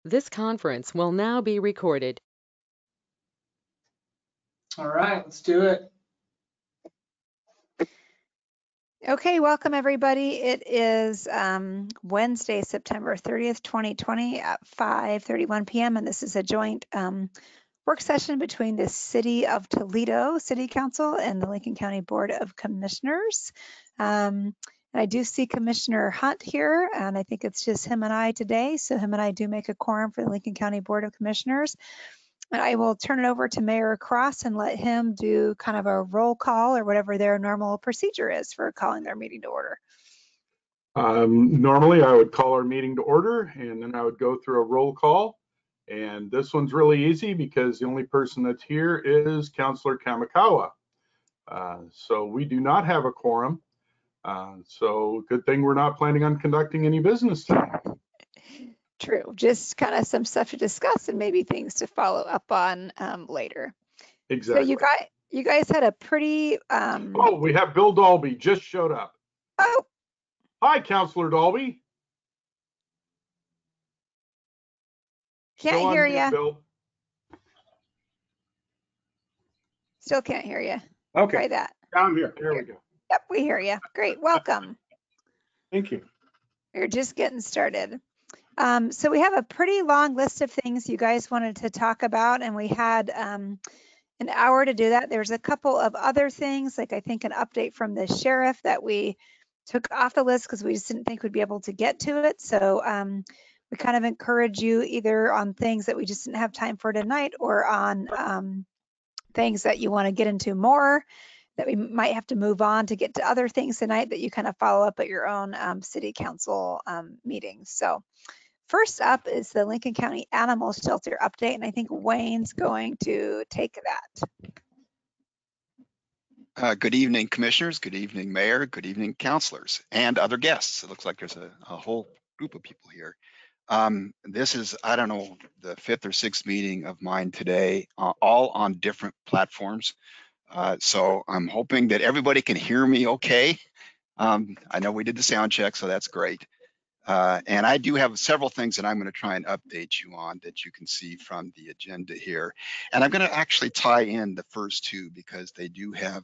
This conference will now be recorded. All right, let's do it. Okay, welcome everybody. It is Wednesday, September 30th, 2020 at 5:31 p.m. and this is a joint work session between the City of Toledo City Council and the Lincoln County Board of Commissioners. And I do see Commissioner Hunt here, and I think it's just him and I today. So him and I do make a quorum for the Lincoln County Board of Commissioners. And I will turn it over to Mayor Cross and let him do kind of a roll call or whatever their normal procedure is for calling their meeting to order. Normally I would call our meeting to order and then I would go through a roll call. And this one's really easy because the only person that's here is Councilor Kamikawa. So we do not have a quorum. So good thing we're not planning on conducting any business tonight. True, just kind of some stuff to discuss and maybe things to follow up on later. Exactly. So you guys had a pretty. Oh, we have Bill Dalby just showed up. Oh. Hi, Councilor Dalby. Can't hear you. Bill. Still can't hear you. Okay. Try that. I'm here. There we go. Yep, we hear you. Great. Welcome. Thank you. We're just getting started. So we have a pretty long list of things you guys wanted to talk about, and we had an hour to do that. There's a couple of other things, like I think an update from the sheriff that we took off the list because we just didn't think we'd be able to get to it. So we kind of encourage you either on things that we just didn't have time for tonight or on things that you want to get into more that we might have to move on to get to other things tonight that you kind of follow up at your own city council meetings. So first up is the Lincoln County Animal Shelter update, and I think Wayne's going to take that. Good evening, commissioners. Good evening, mayor. Good evening, councilors and other guests. It looks like there's a whole group of people here. This is, I don't know, the 5th or 6th meeting of mine today, all on different platforms. So I'm hoping that everybody can hear me okay. I know we did the sound check, so that's great. And I do have several things that I'm going to try and update you on that you can see from the agenda here. And I'm going to actually tie in the first two because they do have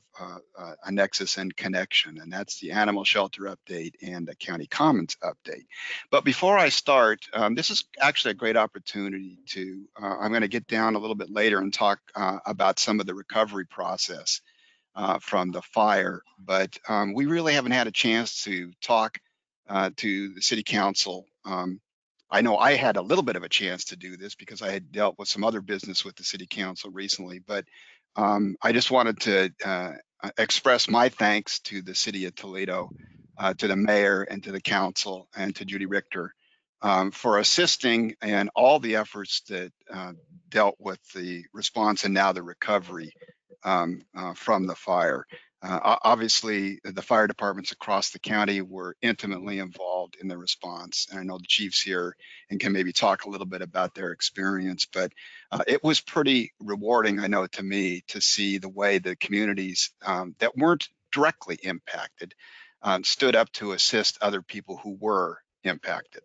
a nexus and connection, and that's the animal shelter update and the county commons update. But before I start, this is actually a great opportunity to, I'm going to get down a little bit later and talk about some of the recovery process from the fire, but we really haven't had a chance to talk to the city council. I know I had a little bit of a chance to do this because I had dealt with some other business with the city council recently, but I just wanted to express my thanks to the city of Toledo, to the mayor and to the council and to Judy Richter for assisting in all the efforts that dealt with the response and now the recovery from the fire. Obviously, the fire departments across the county were intimately involved in the response. And I know the chief's here and can maybe talk a little bit about their experience, but it was pretty rewarding, I know, to me to see the way the communities that weren't directly impacted stood up to assist other people who were impacted.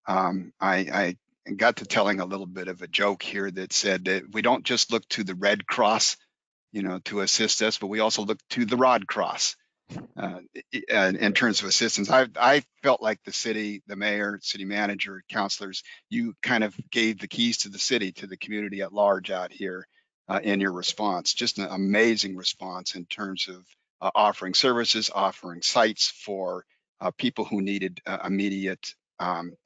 I got to telling a little bit of a joke here that said that we don't just look to the Red Cross, you know, to assist us, but we also look to the Rod Cross in terms of assistance. I felt like the city, the mayor, city manager, councilors, you kind of gave the keys to the city to the community at large out here in your response. Just an amazing response in terms of offering services, offering sites for people who needed immediate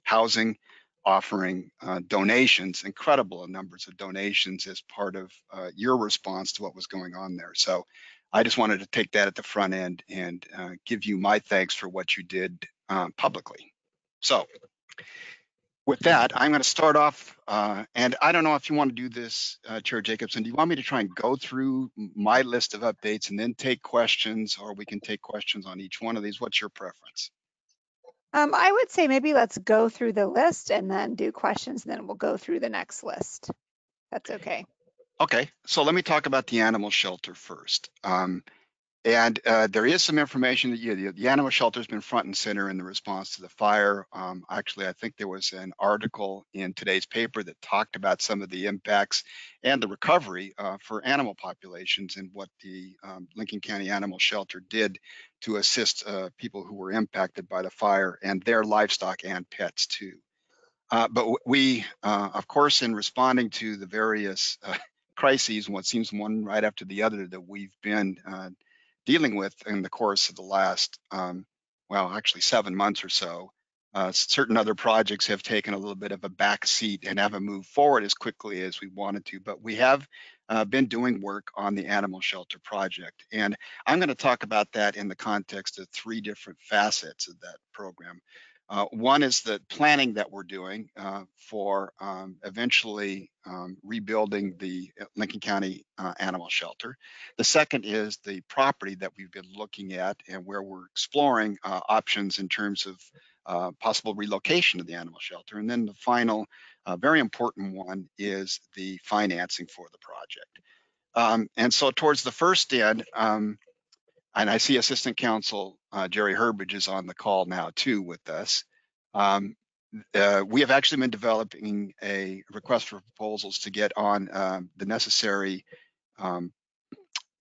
housing, offering donations, incredible numbers of donations as part of your response to what was going on there. So I just wanted to take that at the front end and give you my thanks for what you did publicly. So with that, I'm going to start off, and I don't know if you want to do this, Chair Jacobson. Do you want me to try and go through my list of updates and then take questions, or we can take questions on each one of these? What's your preference? I would say maybe let's go through the list and then do questions, and then we'll go through the next list. That's okay. Okay, so let me talk about the animal shelter first. And there is some information that the animal shelter has been front and center in the response to the fire. Actually, I think there was an article in today's paper that talked about some of the impacts and the recovery for animal populations and what the Lincoln County Animal Shelter did to assist people who were impacted by the fire and their livestock and pets too. But we, of course, in responding to the various crises, what seems one right after the other that we've been dealing with in the course of the last, well, actually 7 months or so, certain other projects have taken a little bit of a back seat and haven't moved forward as quickly as we wanted to. But we have been doing work on the animal shelter project. And I'm going to talk about that in the context of 3 different facets of that program. One is the planning that we're doing for eventually rebuilding the Lincoln County Animal Shelter. The second is the property that we've been looking at and where we're exploring options in terms of possible relocation of the animal shelter. And then the final, very important one is the financing for the project. And so towards the first end, and I see Assistant Counsel Jerry Herbage is on the call now too with us. We have actually been developing a request for proposals to get on the necessary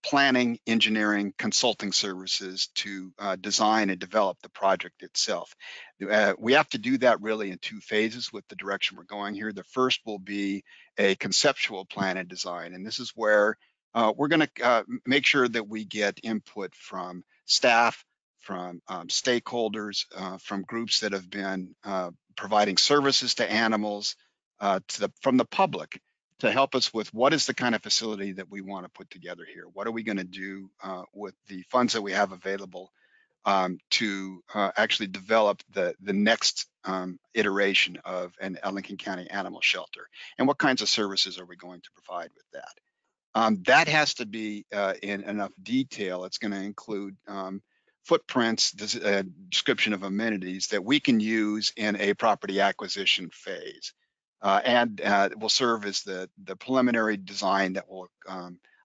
planning, engineering, consulting services to design and develop the project itself. We have to do that really in 2 phases with the direction we're going here. The first will be a conceptual plan and design, and this is where we're going to make sure that we get input from staff, from stakeholders, from groups that have been providing services to animals, from the public, to help us with what is the kind of facility that we want to put together here. What are we going to do with the funds that we have available to actually develop the next iteration of a Lincoln County Animal Shelter? And what kinds of services are we going to provide with that? That has to be in enough detail. It's going to include footprints, description of amenities that we can use in a property acquisition phase. And it will serve as the preliminary design that will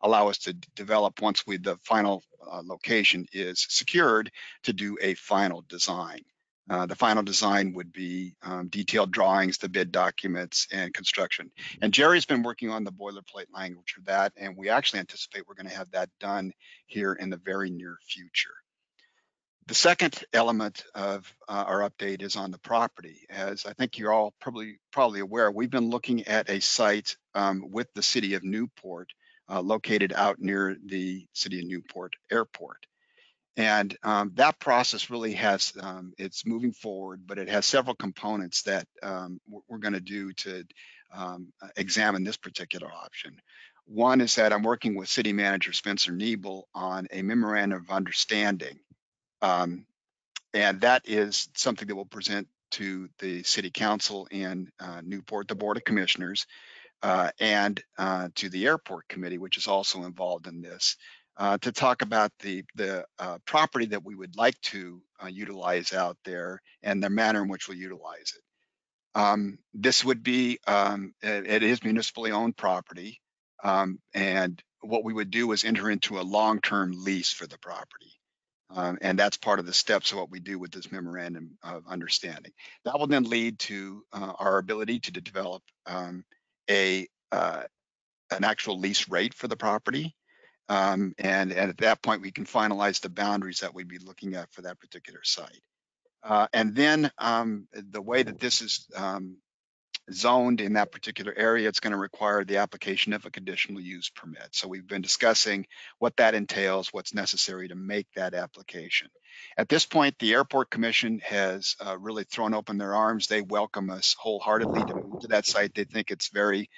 allow us to develop once the final location is secured to do a final design. The final design would be detailed drawings, the bid documents, and construction. And Jerry's been working on the boilerplate language for that, and we actually anticipate we're going to have that done here in the very near future. The second element of our update is on the property. As I think you're all probably aware, we've been looking at a site with the city of Newport, located out near the city of Newport airport. And that process really has, it's moving forward, but it has several components that we're going to do to examine this particular option. One is that I'm working with City Manager Spencer Niebel on a Memorandum of Understanding. And that is something that we'll present to the City Council in Newport, the Board of Commissioners, and to the Airport Committee, which is also involved in this, to talk about the property that we would like to utilize out there and the manner in which we'll utilize it. This would be, it is municipally owned property, and what we would do is enter into a long-term lease for the property. And that's part of the steps of what we do with this Memorandum of Understanding. That will then lead to our ability to develop an actual lease rate for the property. And at that point, we can finalize the boundaries that we'd be looking at for that particular site. And then the way that this is zoned in that particular area, it's going to require the application of a conditional use permit. So we've been discussing what that entails, what's necessary to make that application. At this point, the Airport Commission has really thrown open their arms. They welcome us wholeheartedly to move to that site. They think it's very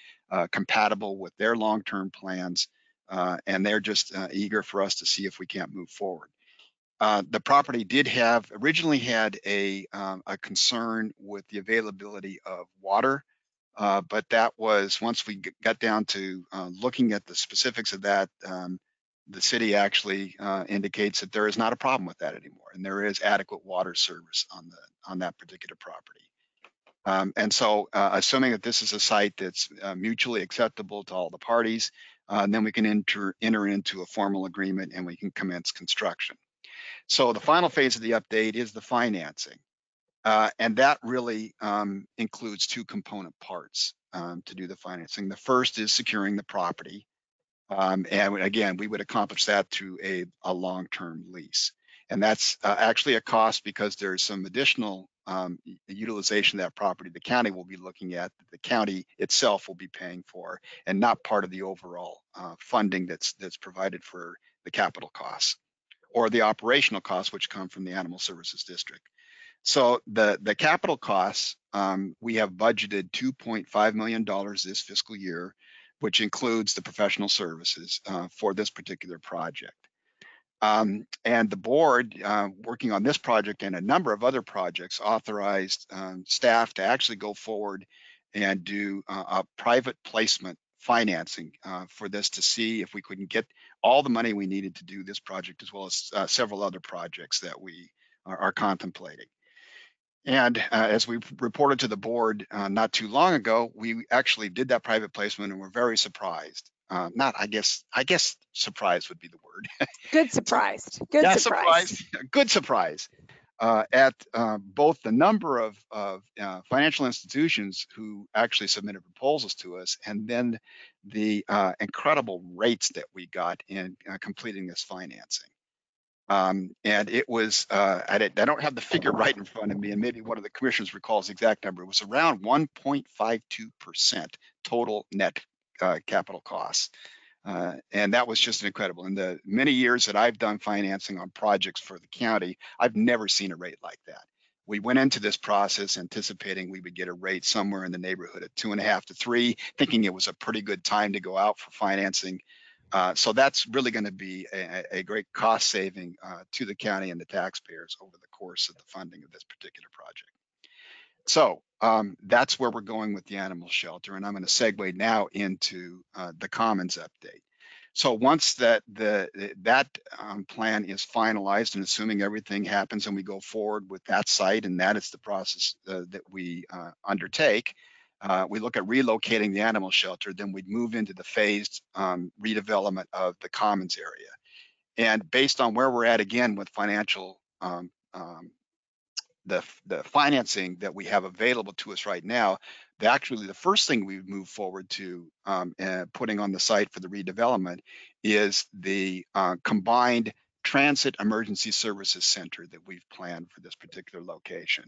compatible with their long-term plans, and they're just eager for us to see if we can't move forward. The property originally had a concern with the availability of water, but that was, once we got down to looking at the specifics of that, the city actually indicates that there is not a problem with that anymore, and there is adequate water service on that particular property. And so assuming that this is a site that's mutually acceptable to all the parties, then we can enter into a formal agreement and we can commence construction. So the final phase of the update is the financing. And that really includes two component parts to do the financing. The first is securing the property. And again, we would accomplish that through a long-term lease. And that's actually a cost because there's some additional utilization of that property the county will be looking at, that the county itself will be paying for, and not part of the overall funding that's provided for the capital costs or the operational costs, which come from the Animal Services District. So the capital costs, we have budgeted $2.5 million this fiscal year, which includes the professional services for this particular project. And the board, working on this project and a number of other projects, authorized staff to actually go forward and do a private placement financing for this, to see if we couldn't get all the money we needed to do this project, as well as several other projects that we are contemplating. And as we reported to the board not too long ago, we actually did that private placement and were very surprised. I guess surprised would be the word. Good surprised. Good Yeah, surprise. good surprise at both the number of financial institutions who actually submitted proposals to us, and then the incredible rates that we got in completing this financing. And it was, I don't have the figure right in front of me, and maybe one of the commissioners recalls the exact number. It was around 1.52% total net capital costs. And that was just incredible. In the many years that I've done financing on projects for the county, I've never seen a rate like that. We went into this process anticipating we would get a rate somewhere in the neighborhood of 2.5 to 3, thinking it was a pretty good time to go out for financing. So that's really going to be a great cost saving to the county and the taxpayers over the course of the funding of this particular project. So that's where we're going with the animal shelter, and I'm going to segue now into the Commons update. So once that plan is finalized, and assuming everything happens and we go forward with that site, and that is the process that we undertake, we look at relocating the animal shelter, then we'd move into the phased redevelopment of the Commons area. And based on where we're at, again, with financial the financing that we have available to us right now, actually the first thing we move forward to putting on the site for the redevelopment is the combined transit emergency services center that we've planned for this particular location.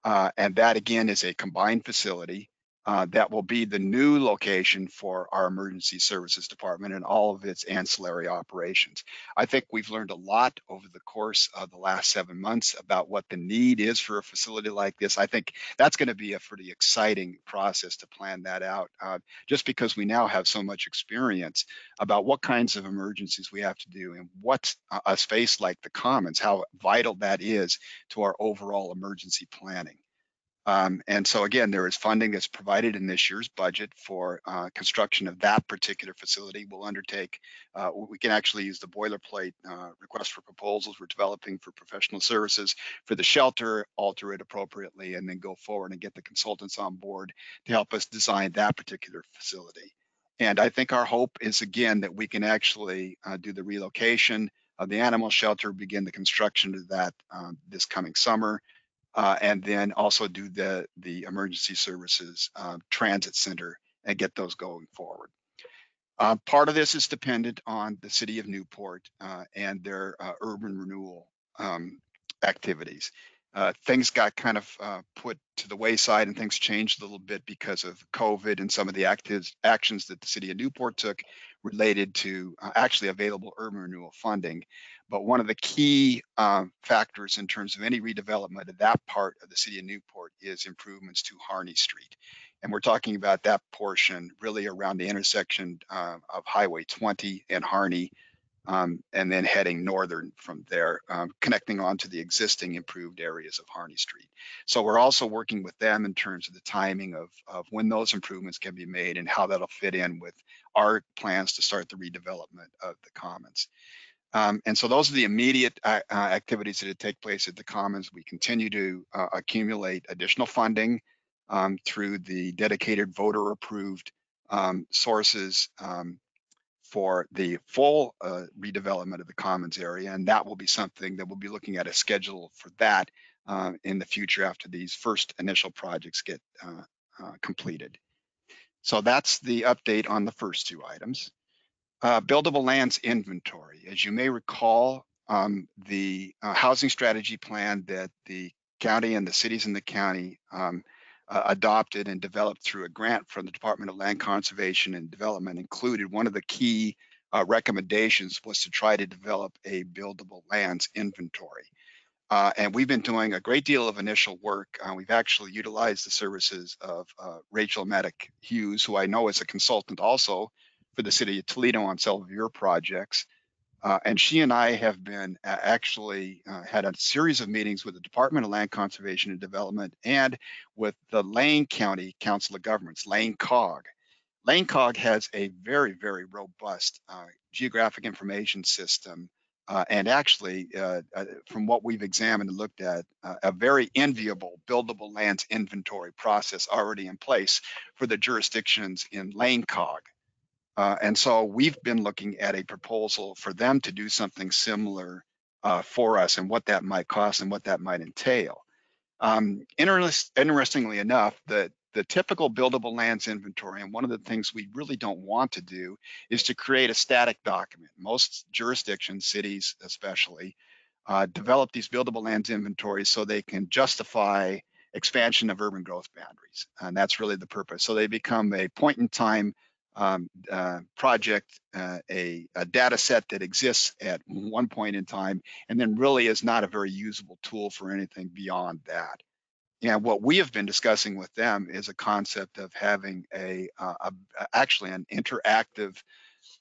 And that, again, is a combined facility that will be the new location for our emergency services department and all of its ancillary operations. I think we've learned a lot over the course of the last 7 months about what the need is for a facility like this. I think that's going to be a pretty exciting process to plan that out, just because we now have so much experience about what kinds of emergencies we have to do, and what a space like the Commons, how vital that is to our overall emergency planning. And so again, there is funding that's provided in this year's budget for construction of that particular facility. We'll undertake, we can actually use the boilerplate request for proposals we're developing for professional services for the shelter, alter it appropriately, and then go forward and get the consultants on board to help us design that particular facility. And I think our hope is, again, that we can actually do the relocation of the animal shelter, begin the construction of that this coming summer. And then also do the emergency services transit center and get those going forward. Part of this is dependent on the city of Newport and their urban renewal activities. Things got kind of put to the wayside, and things changed a little bit because of COVID and some of the actions that the city of Newport took related to actually available urban renewal funding. But one of the key factors in terms of any redevelopment of that part of the city of Newport is improvements to Harney Street. And we're talking about that portion really around the intersection of Highway 20 and Harney, and then heading northern from there, connecting on to the existing improved areas of Harney Street. So we're also working with them in terms of the timing of when those improvements can be made and how that'll fit in with our plans to start the redevelopment of the Commons. And so those are the immediate activities that take place at the Commons. We continue to accumulate additional funding through the dedicated voter approved sources for the full redevelopment of the commons area, and that will be something that we'll be looking at a schedule for that in the future after these first initial projects get completed. So that's the update on the first two items. Buildable lands inventory. As you may recall, the housing strategy plan that the county and the cities in the county adopted and developed through a grant from the Department of Land Conservation and Development included one of the key recommendations was to try to develop a buildable lands inventory. And we've been doing a great deal of initial work. We've actually utilized the services of Rachel Maddock Hughes, who I know is a consultant also for the city of Toledo on several of your projects. And she and I have been actually had a series of meetings with the Department of Land Conservation and Development and with the Lane County Council of Governments, Lane COG. Lane COG has a very, very robust geographic information system. And actually, from what we've examined and looked at, a very enviable buildable lands inventory process already in place for the jurisdictions in Lane COG. And so we've been looking at a proposal for them to do something similar for us and what that might cost and what that might entail. Interestingly enough, the typical buildable lands inventory, and one of the things we really don't want to do is to create a static document. Most jurisdictions, cities especially, develop these buildable lands inventories so they can justify expansion of urban growth boundaries. And that's really the purpose. So they become a point in time project, a data set that exists at one point in time, and then really is not a very usable tool for anything beyond that. And what we have been discussing with them is a concept of having actually an interactive,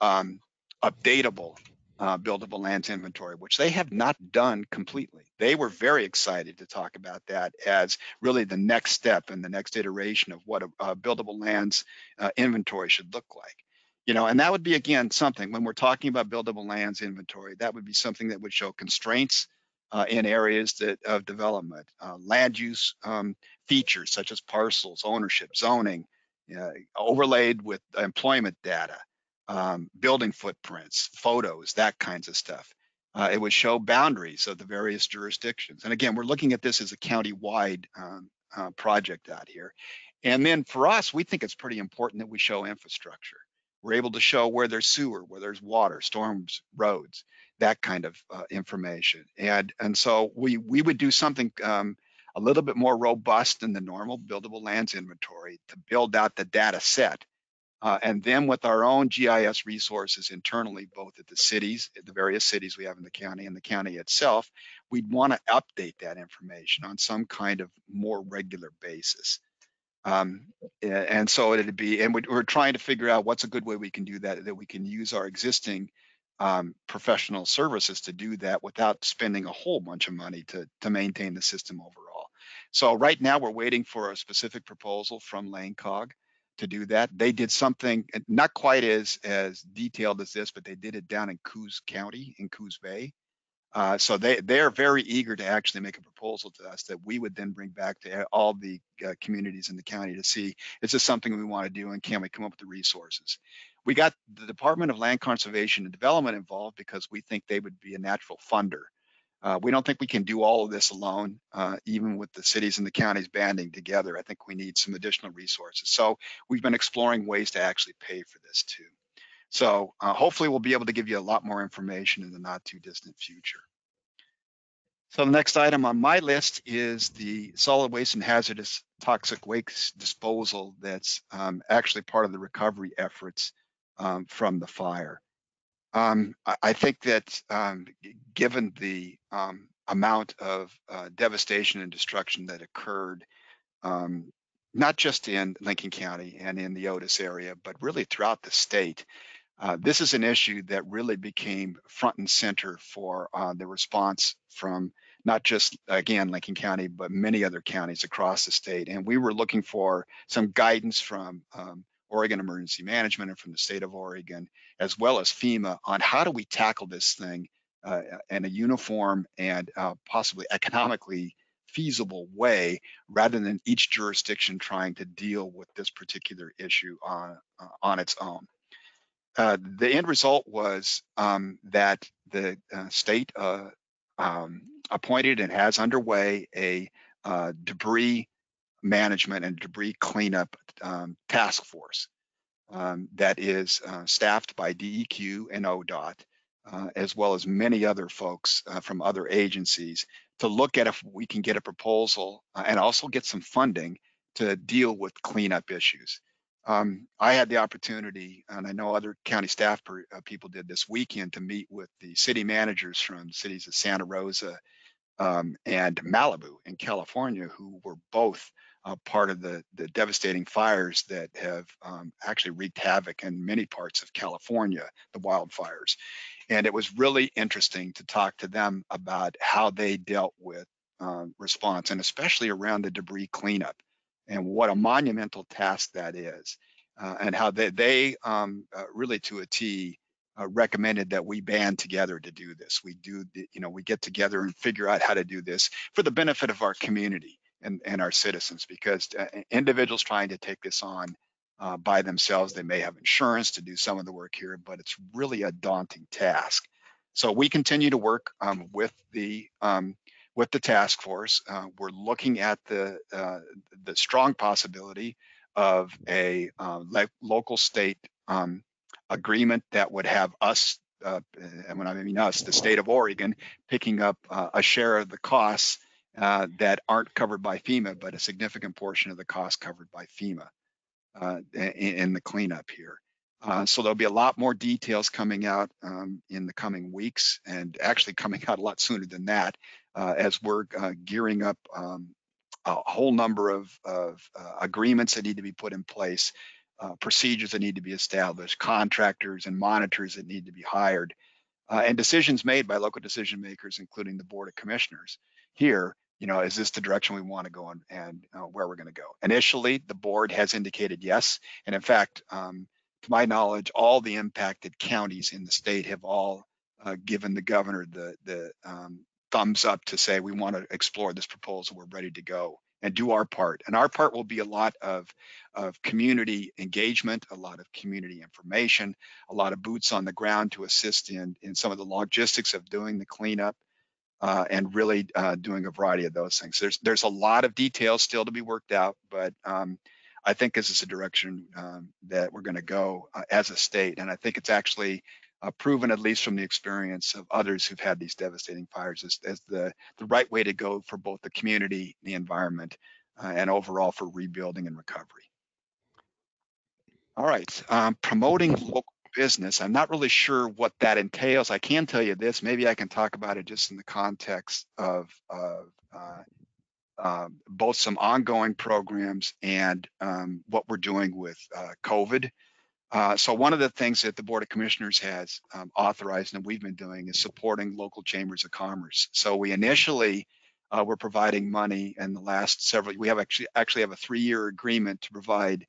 updatable buildable lands inventory, which they have not done completely. They were very excited to talk about that as really the next step and the next iteration of what a buildable lands inventory should look like. You know, and that would be, again, something when we're talking about buildable lands inventory, that would be something that would show constraints in areas of development, land use features such as parcels, ownership, zoning, overlaid with employment data, building footprints, photos, that kinds of stuff. It would show boundaries of the various jurisdictions. And again, we're looking at this as a county-wide project out here. And then for us, we think it's pretty important that we show infrastructure. We're able to show where there's sewer, where there's water, storms, roads, that kind of information. And so we would do something a little bit more robust than the normal buildable lands inventory to build out the data set. And then with our own GIS resources internally, both at the cities, at the various cities we have in the county and the county itself, we'd want to update that information on some kind of more regular basis. And so it'd be, and we're trying to figure out what's a good way we can do that, that we can use our existing professional services to do that without spending a whole bunch of money to maintain the system overall. So right now we're waiting for a specific proposal from Lane COG to do that. They did something not quite as detailed as this, but they did it down in Coos County, in Coos Bay. So they're very eager to actually make a proposal to us that we would then bring back to all the communities in the county to see, is this something we want to do and can we come up with the resources? We got the Department of Land Conservation and Development involved because we think they would be a natural funder. We don't think we can do all of this alone, even with the cities and the counties banding together. I think we need some additional resources. So we've been exploring ways to actually pay for this too. So hopefully we'll be able to give you a lot more information in the not too distant future. So the next item on my list is the solid waste and hazardous toxic waste disposal that's actually part of the recovery efforts from the fire. I think that given the amount of devastation and destruction that occurred, not just in Lincoln County and in the Otis area, but really throughout the state, this is an issue that really became front and center for the response from not just, again, Lincoln County, but many other counties across the state. And we were looking for some guidance from Oregon Emergency Management and from the state of Oregon, as well as FEMA, on how do we tackle this thing in a uniform and possibly economically feasible way, rather than each jurisdiction trying to deal with this particular issue on its own. The end result was that the state appointed and has underway a debris management and debris cleanup task force that is staffed by DEQ and ODOT, as well as many other folks from other agencies, to look at if we can get a proposal and also get some funding to deal with cleanup issues. I had the opportunity, and I know other county staff people did this weekend, to meet with the city managers from the cities of Santa Rosa and Malibu in California, who were both part of the devastating fires that have actually wreaked havoc in many parts of California, the wildfires. And it was really interesting to talk to them about how they dealt with response, and especially around the debris cleanup, and what a monumental task that is, and how they really to a T recommended that we band together to do this. We get together and figure out how to do this for the benefit of our community and our citizens, because individuals trying to take this on by themselves, they may have insurance to do some of the work here, but it's really a daunting task. So we continue to work with the task force. We're looking at the strong possibility of a local state agreement that would have us, and when I mean us, the state of Oregon, picking up a share of the costs that aren't covered by FEMA, but a significant portion of the cost covered by FEMA in the cleanup here. So there'll be a lot more details coming out in the coming weeks, and actually coming out a lot sooner than that, as we're gearing up a whole number of agreements that need to be put in place, procedures that need to be established, contractors and monitors that need to be hired, and decisions made by local decision makers, including the Board of Commissioners here. Is this the direction we want to go on, and where we're going to go? Initially, the board has indicated yes. And in fact, to my knowledge, all the impacted counties in the state have all given the governor the thumbs up to say, we want to explore this proposal, we're ready to go and do our part. And our part will be a lot of community engagement, a lot of community information, a lot of boots on the ground to assist in some of the logistics of doing the cleanup, and really doing a variety of those things. There's a lot of details still to be worked out, but I think this is a direction that we're going to go as a state. And I think it's actually proven, at least from the experience of others who've had these devastating fires, as the right way to go for both the community, the environment, and overall for rebuilding and recovery. All right, promoting local business. I'm not really sure what that entails. I can tell you this, maybe I can talk about it just in the context of both some ongoing programs and what we're doing with COVID. So one of the things that the Board of Commissioners has authorized, and we've been doing, is supporting local chambers of commerce. So we initially were providing money in the last several. We have actually have a 3-year agreement to provide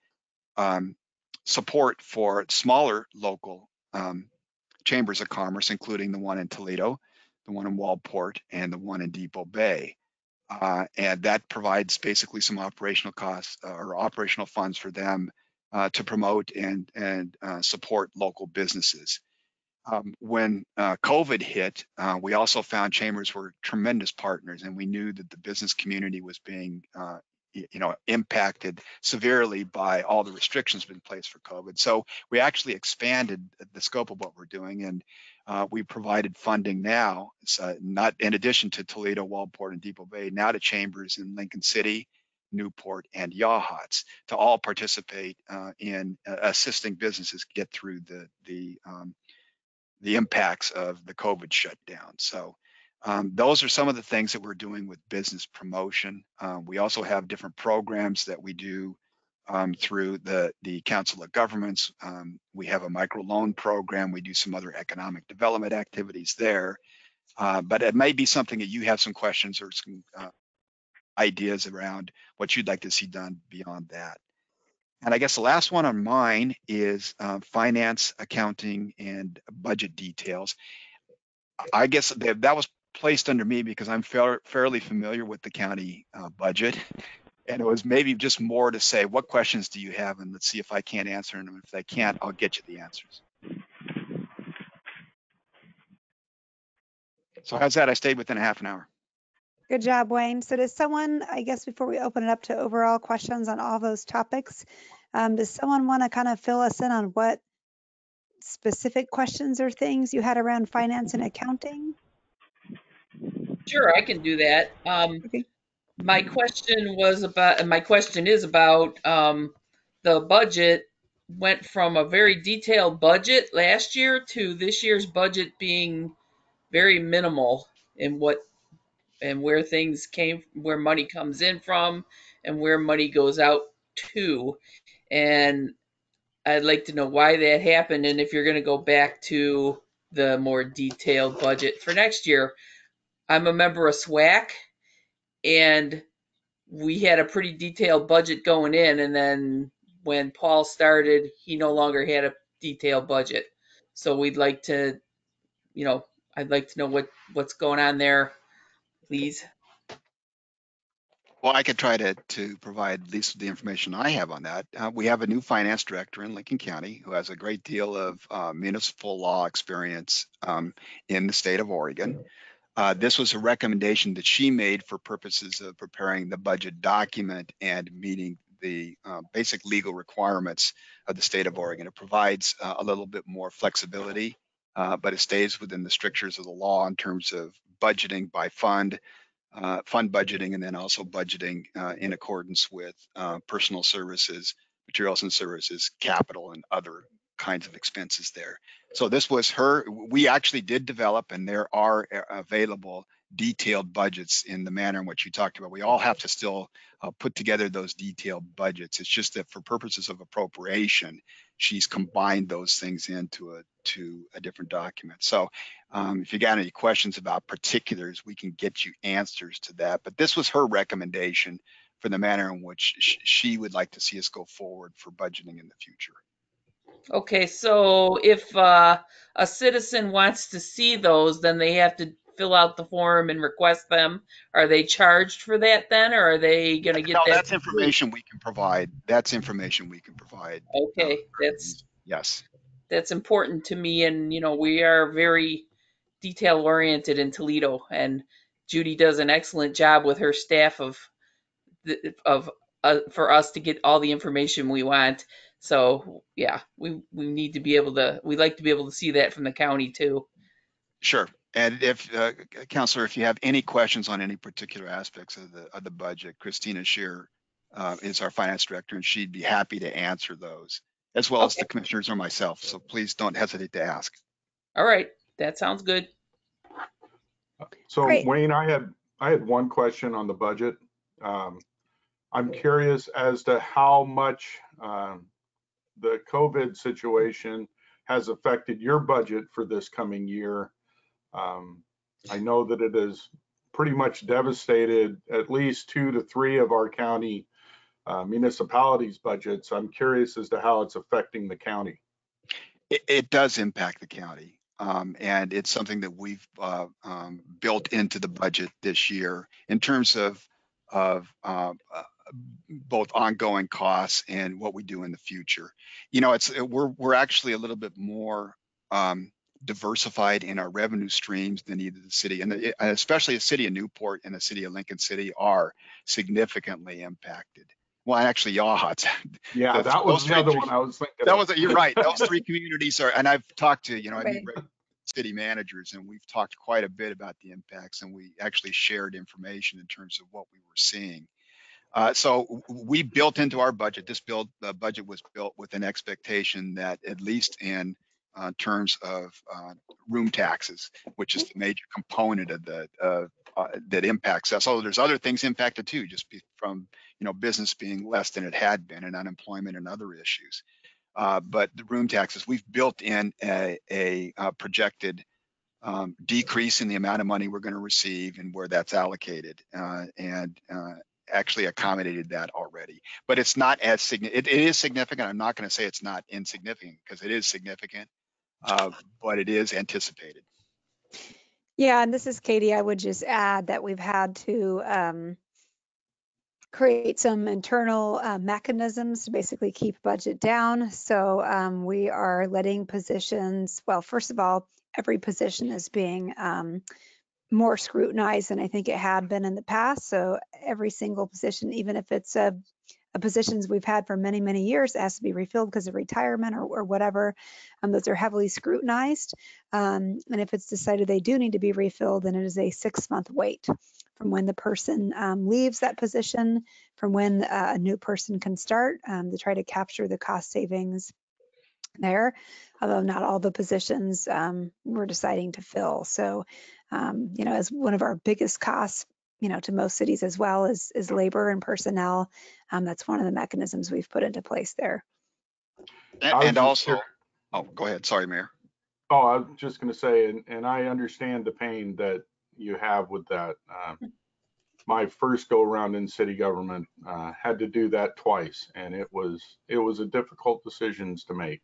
support for smaller local chambers of commerce, including the one in Toledo, the one in Waldport, and the one in Depot Bay. And that provides basically some operational costs or operational funds for them to promote and support local businesses. When COVID hit, we also found chambers were tremendous partners, and we knew that the business community was being impacted severely by all the restrictions in place for COVID. So we actually expanded the scope of what we're doing, and we provided funding now, not in addition to Toledo, Waldport, and Depot Bay, now to chambers in Lincoln City, Newport, and Yachats to all participate in assisting businesses get through the impacts of the COVID shutdown. So those are some of the things that we're doing with business promotion. We also have different programs that we do through the Council of Governments. We have a microloan program. We do some other economic development activities there. But it may be something that you have some questions or some ideas around what you'd like to see done beyond that. And I guess the last one on mine is finance, accounting, and budget details. I guess that was placed under me because I'm fairly familiar with the county budget. And it was maybe just more to say, what questions do you have? And let's see if I can't answer them. And if I can't, I'll get you the answers. So how's that? I stayed within a half an hour. Good job, Wayne. So does someone, I guess before we open it up to overall questions on all those topics, does someone want to kind of fill us in on what specific questions or things you had around finance and accounting? Sure, I can do that. Okay. My question is about the budget went from a very detailed budget last year to this year's budget being very minimal in what and where things where money comes in from and where money goes out to. And I'd like to know why that happened and if you're going to go back to the more detailed budget for next year. I'm a member of SWAC, and we had a pretty detailed budget going in, and then when Paul started, he no longer had a detailed budget. So we'd like to, I'd like to know what's going on there, please. Well, I could try to provide at least the information I have on that. We have a new finance director in Lincoln County who has a great deal of municipal law experience in the state of Oregon. This was a recommendation that she made for purposes of preparing the budget document and meeting the basic legal requirements of the state of Oregon. It provides a little bit more flexibility, but it stays within the strictures of the law in terms of budgeting by fund budgeting, and then also budgeting in accordance with personal services, materials and services, capital, and other kinds of expenses there. So this was we actually did develop, and there are available detailed budgets in the manner in which you talked about. We all have to still put together those detailed budgets. It's just that for purposes of appropriation, she's combined those things into a different document. So if you got any questions about particulars, we can get you answers to that. But this was her recommendation for the manner in which she would like to see us go forward for budgeting in the future. Okay, so if a citizen wants to see those, then they have to fill out the form and request them. Are they charged for that then, or are they going to get that? No, that's information we can provide. That's information we can provide. Okay, yes. That's important to me, and we are very detail oriented in Toledo, and Judy does an excellent job with her staff for us to get all the information we want. So yeah, we need to be able to. We like to be able to see that from the county too. Sure. And if Counselor, if you have any questions on any particular aspects of the budget, Christina Shear is our finance director, and she'd be happy to answer those, as well as the commissioners or myself. So please don't hesitate to ask. All right, that sounds good. So Great. Wayne, I had one question on the budget. I'm curious as to how much the COVID situation has affected your budget for this coming year. I know that it has pretty much devastated at least 2 to 3 of our county municipalities' budgets. I'm curious as to how it's affecting the county. It does impact the county, and it's something that we've built into the budget this year in terms of both ongoing costs and what we do in the future. We're actually a little bit more diversified in our revenue streams than either the city, and especially the city of Newport and the city of Lincoln City are significantly impacted. Well, actually, Yachats. Yeah, that was the other one I was thinking. You're right. Those 3 communities are, and I've talked to, I meet Right. city managers, and we've talked quite a bit about the impacts, and we actually shared information in terms of what we were seeing. So we built into our budget, the budget was built with an expectation that at least in terms of room taxes, which is the major component of that impacts us. So there's other things impacted too, just from business being less than it had been, and unemployment and other issues. But the room taxes, we've built in a projected decrease in the amount of money we're going to receive and where that's allocated, and actually accommodated that already. But it's not as significant. It is significant. I'm not going to say it's not insignificant, because it is significant, but it is anticipated. Yeah, and this is Katie. I would just add that we've had to create some internal mechanisms to basically keep budget down. So we are letting positions, well, first of all, every position is being more scrutinized than I think it had been in the past. So every single position, even if it's a positions we've had for many, many years, has to be refilled because of retirement or whatever. Those are heavily scrutinized. And if it's decided they do need to be refilled, then it is a 6-month wait from when the person leaves that position, from when a new person can start, to try to capture the cost savings there, although not all the positions we're deciding to fill. So, as one of our biggest costs, to most cities as well is labor and personnel. That's one of the mechanisms we've put into place there. And also, oh, go ahead. Sorry, Mayor. Oh, I was just going to say, and I understand the pain that you have with that. My first go around in city government had to do that twice, and it was a difficult decisions to make.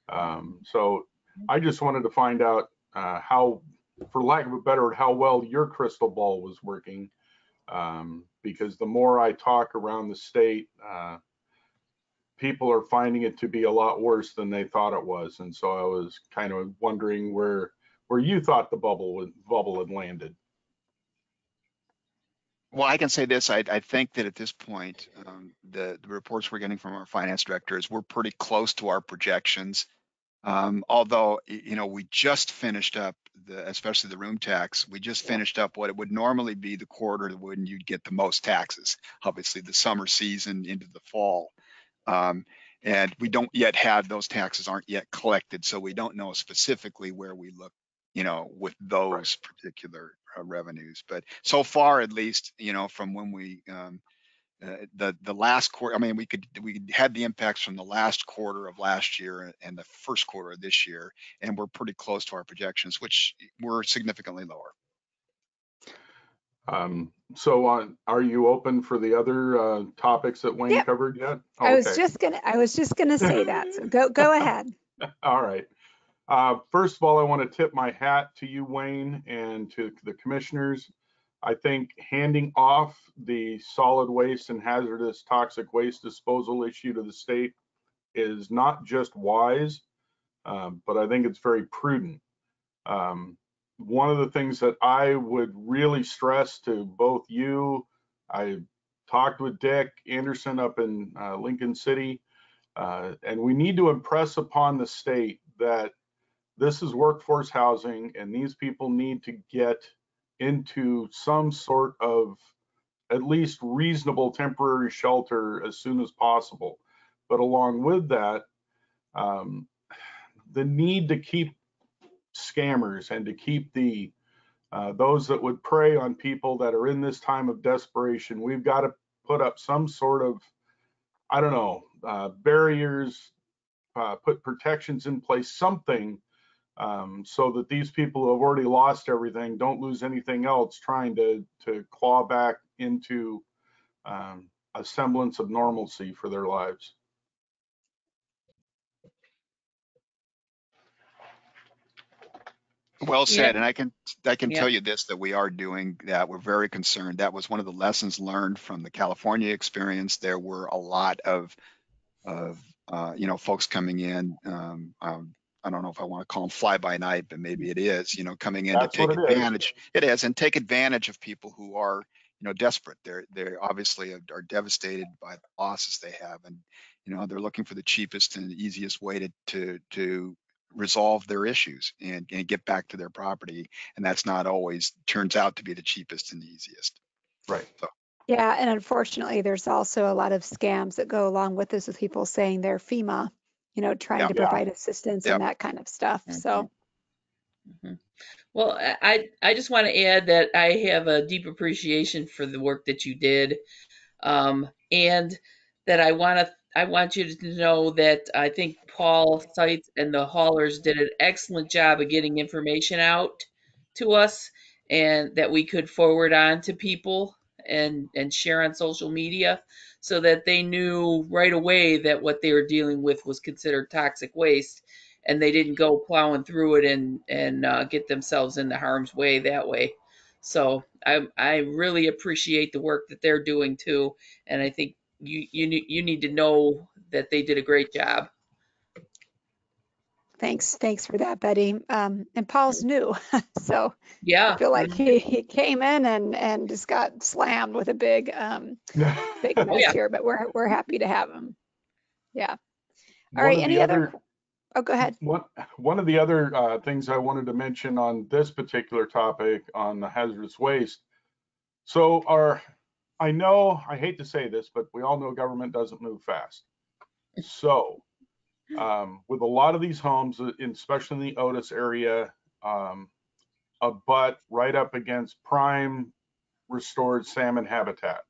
So I just wanted to find out how, for lack of a better word, how well your crystal ball was working, because the more I talk around the state, people are finding it to be a lot worse than they thought it was. And so I was kind of wondering where you thought the bubble had landed. Well, I can say this. I think that at this point, the reports we're getting from our finance director is we're pretty close to our projections. Although, we just finished up especially the room tax, we just finished up what it would normally be the quarter when you'd get the most taxes, obviously the summer season into the fall. And we don't yet have those taxes aren't yet collected. So we don't know specifically where we look, with those particular revenues. But so far, at least, from when we, the last quarter, I mean, we had the impacts from the last quarter of last year and the first quarter of this year, and we're pretty close to our projections, which were significantly lower. So are you open for the other topics that Wayne covered yet? Oh, I was just gonna say that. So go ahead. All right. First of all, I want to tip my hat to you, Wayne, and to the commissioners. I think handing off the solid waste and hazardous toxic waste disposal issue to the state is not just wise, but I think it's very prudent. One of the things that I would really stress to both you, I talked with Dick Anderson up in Lincoln City, and we need to impress upon the state that this is workforce housing and these people need to get into some sort of at least reasonable temporary shelter as soon as possible. But along with that, the need to keep scammers and to keep the those that would prey on people that are in this time of desperation, we've got to put up some sort of, I don't know, barriers, put protections in place, something, so that these people who have already lost everything don't lose anything else trying to claw back into a semblance of normalcy for their lives. Well said. Yeah. And I can tell you this, that we are doing that. We're very concerned. That was one of the lessons learned from the California experience. There were a lot of folks coming in. I don't know if I want to call them fly by night, but maybe it is, coming in to take advantage. It is, and take advantage of people who are, desperate. They're obviously are devastated by the losses they have, and they're looking for the cheapest and easiest way to resolve their issues and get back to their property, and that's not always turns out to be the cheapest and the easiest. Right. So. Yeah, and unfortunately, there's also a lot of scams that go along with this, with people saying they're FEMA, trying to provide assistance and that kind of stuff. So. Well, I just want to add that I have a deep appreciation for the work that you did, and that I want you to know that I think Paul Seitz and the haulers did an excellent job of getting information out to us, and that we could forward on to people and share on social media, so that they knew right away that what they were dealing with was considered toxic waste, and they didn't go plowing through it and get themselves into harm's way that way. So I really appreciate the work that they're doing too, and I think you need to know that they did a great job. Thanks for that, Betty. And Paul's new, so I Yeah. feel like he came in and just got slammed with a big big Oh, mess yeah. here, but we're happy to have him. Yeah. All One right. of Any the other? other Oh, go ahead. one of the other things I wanted to mention on this particular topic on the hazardous waste. So I know, I hate to say this, but we all know government doesn't move fast. So with a lot of these homes, especially in the Otis area, abut right up against prime restored salmon habitat.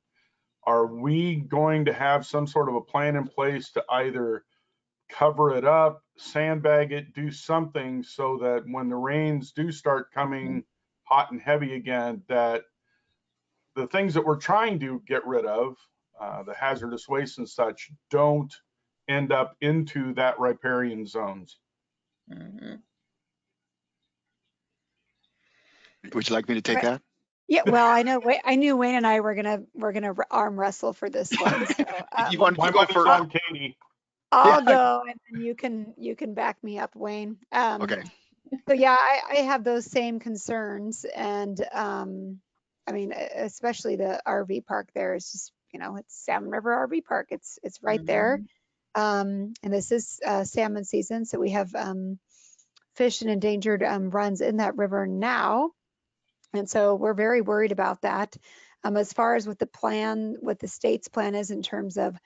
Are we going to have some sort of a plan in place to either cover it up, sandbag it, do something so that when the rains do start coming hot and heavy again, that the things that we're trying to get rid of, the hazardous waste and such, don't end up into that riparian zones? Mhm. Would you like me to take that? Yeah, well, I knew Wayne and I were gonna arm wrestle for this one, so You want My to go money's first? on Katie. I'll Yeah. go, and then you can back me up, Wayne. Okay. So yeah, I have those same concerns, and I mean, especially the RV park there is just, it's Salmon River RV Park. It's right there, and this is salmon season, so we have fish and endangered runs in that river now. And so we're very worried about that. As far as what the state's plan is in terms of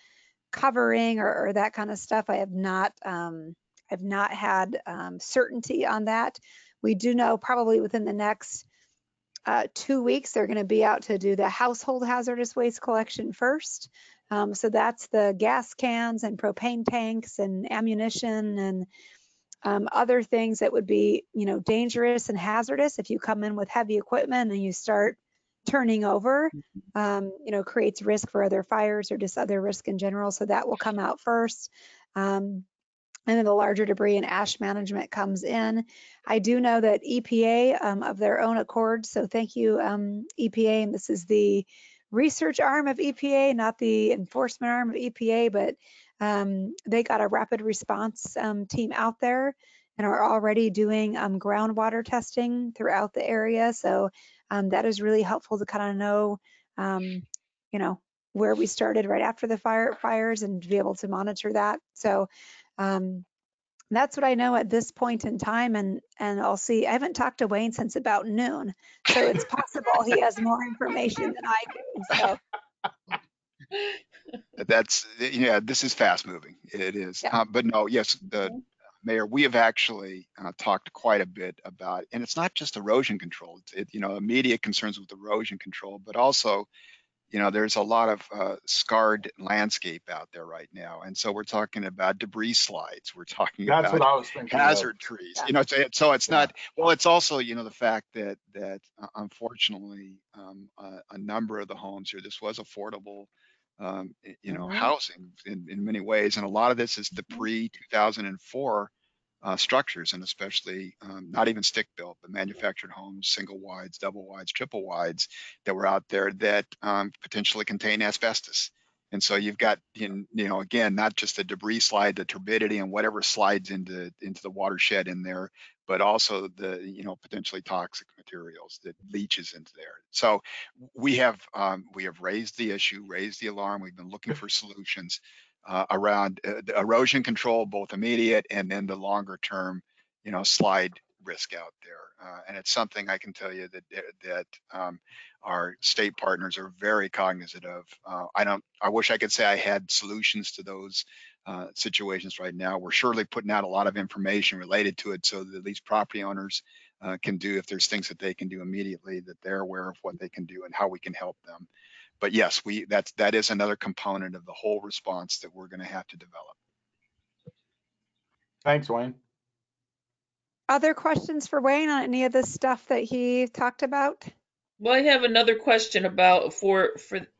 covering or that kind of stuff, I've not had certainty on that. We do know probably within the next 2 weeks, they're going to be out to do the household hazardous waste collection first. So that's the gas cans and propane tanks and ammunition and other things that would be, dangerous and hazardous if you come in with heavy equipment and you start turning over, creates risk for other fires or just other risk in general. So that will come out first. And then the larger debris and ash management comes in. I do know that EPA of their own accord, so thank you, EPA, and this is the research arm of EPA, not the enforcement arm of EPA, but they got a rapid response team out there and are already doing groundwater testing throughout the area. So that is really helpful to kind of know, where we started right after the fires and to be able to monitor that. So that's what I know at this point in time, and I'll see. I haven't talked to Wayne since about noon, so it's possible he has more information than I do. So This is fast moving. It is. yeah. But no, yes, Mayor, we have actually talked quite a bit about, and it's not just erosion control. Immediate concerns with erosion control, but also, there's a lot of scarred landscape out there right now. And so we're talking about debris slides. We're talking That's what about I was thinking hazard of. trees. Yeah. So it's Yeah. not, well, it's also, the fact that unfortunately, a number of the homes here, this was affordable, housing in many ways. And a lot of this is the pre-2004 structures, and especially not even stick built, but manufactured homes, single wides, double wides, triple wides that were out there that potentially contain asbestos. And so you've got, again, not just the debris slide, the turbidity and whatever slides into the watershed in there, but also the, potentially toxic materials that leaches into there. So we have raised the issue, raised the alarm. We've been looking for solutions around the erosion control, both immediate and then the longer term, slide risk out there. And it's something I can tell you that our state partners are very cognizant of. I wish I could say I had solutions to those situations right now. We're surely putting out a lot of information related to it so that at least property owners can do, if there's things that they can do immediately, that they're aware of what they can do and how we can help them. But yes, that is another component of the whole response that we're going to have to develop. Thanks, Wayne. Other questions for Wayne on any of the stuff that he talked about? Well, I have another question about for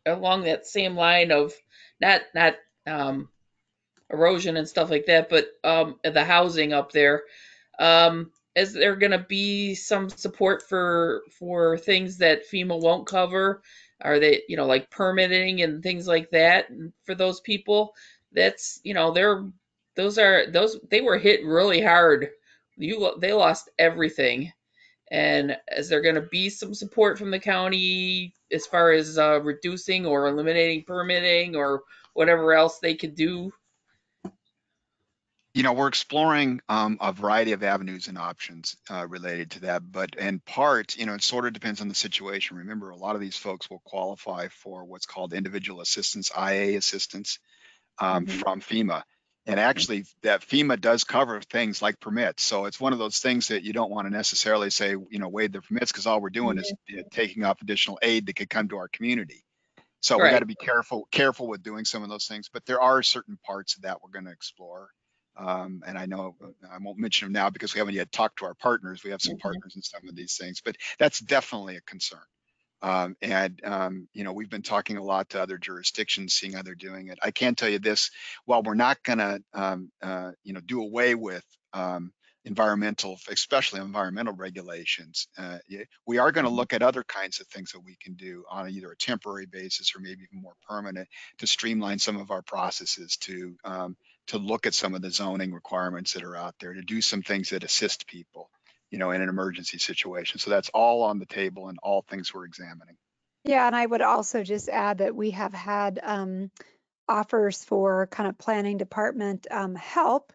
along that same line of not erosion and stuff like that, but the housing up there. Is there going to be some support for things that FEMA won't cover? Are they, like permitting and things like that for those people? That's, they're they were hit really hard. They lost everything. And is there going to be some support from the county as far as reducing or eliminating permitting or whatever else they could do? You know, we're exploring a variety of avenues and options related to that, but in part, you know, it sort of depends on the situation. Remember, a lot of these folks will qualify for what's called individual assistance, IA assistance, from FEMA. And actually, that FEMA does cover things like permits. So it's one of those things that you don't want to necessarily say, you know, waive the permits, because all we're doing is taking off additional aid that could come to our community. So we got Right. to be careful with doing some of those things. But there are certain parts of that we're going to explore. And I know I won't mention them now because we haven't yet talked to our partners. We have some partners in some of these things, but that's definitely a concern. You know, we've been talking a lot to other jurisdictions, seeing how they're doing it. I can tell you this: while we're not going to, you know, do away with especially environmental regulations, we are going to look at other kinds of things that we can do on either a temporary basis or maybe even more permanent to streamline some of our processes, to look at some of the zoning requirements that are out there, to do some things that assist people, you know, in an emergency situation. So that's all on the table and all things we're examining. Yeah, and I would also just add that we have had offers for kind of planning department help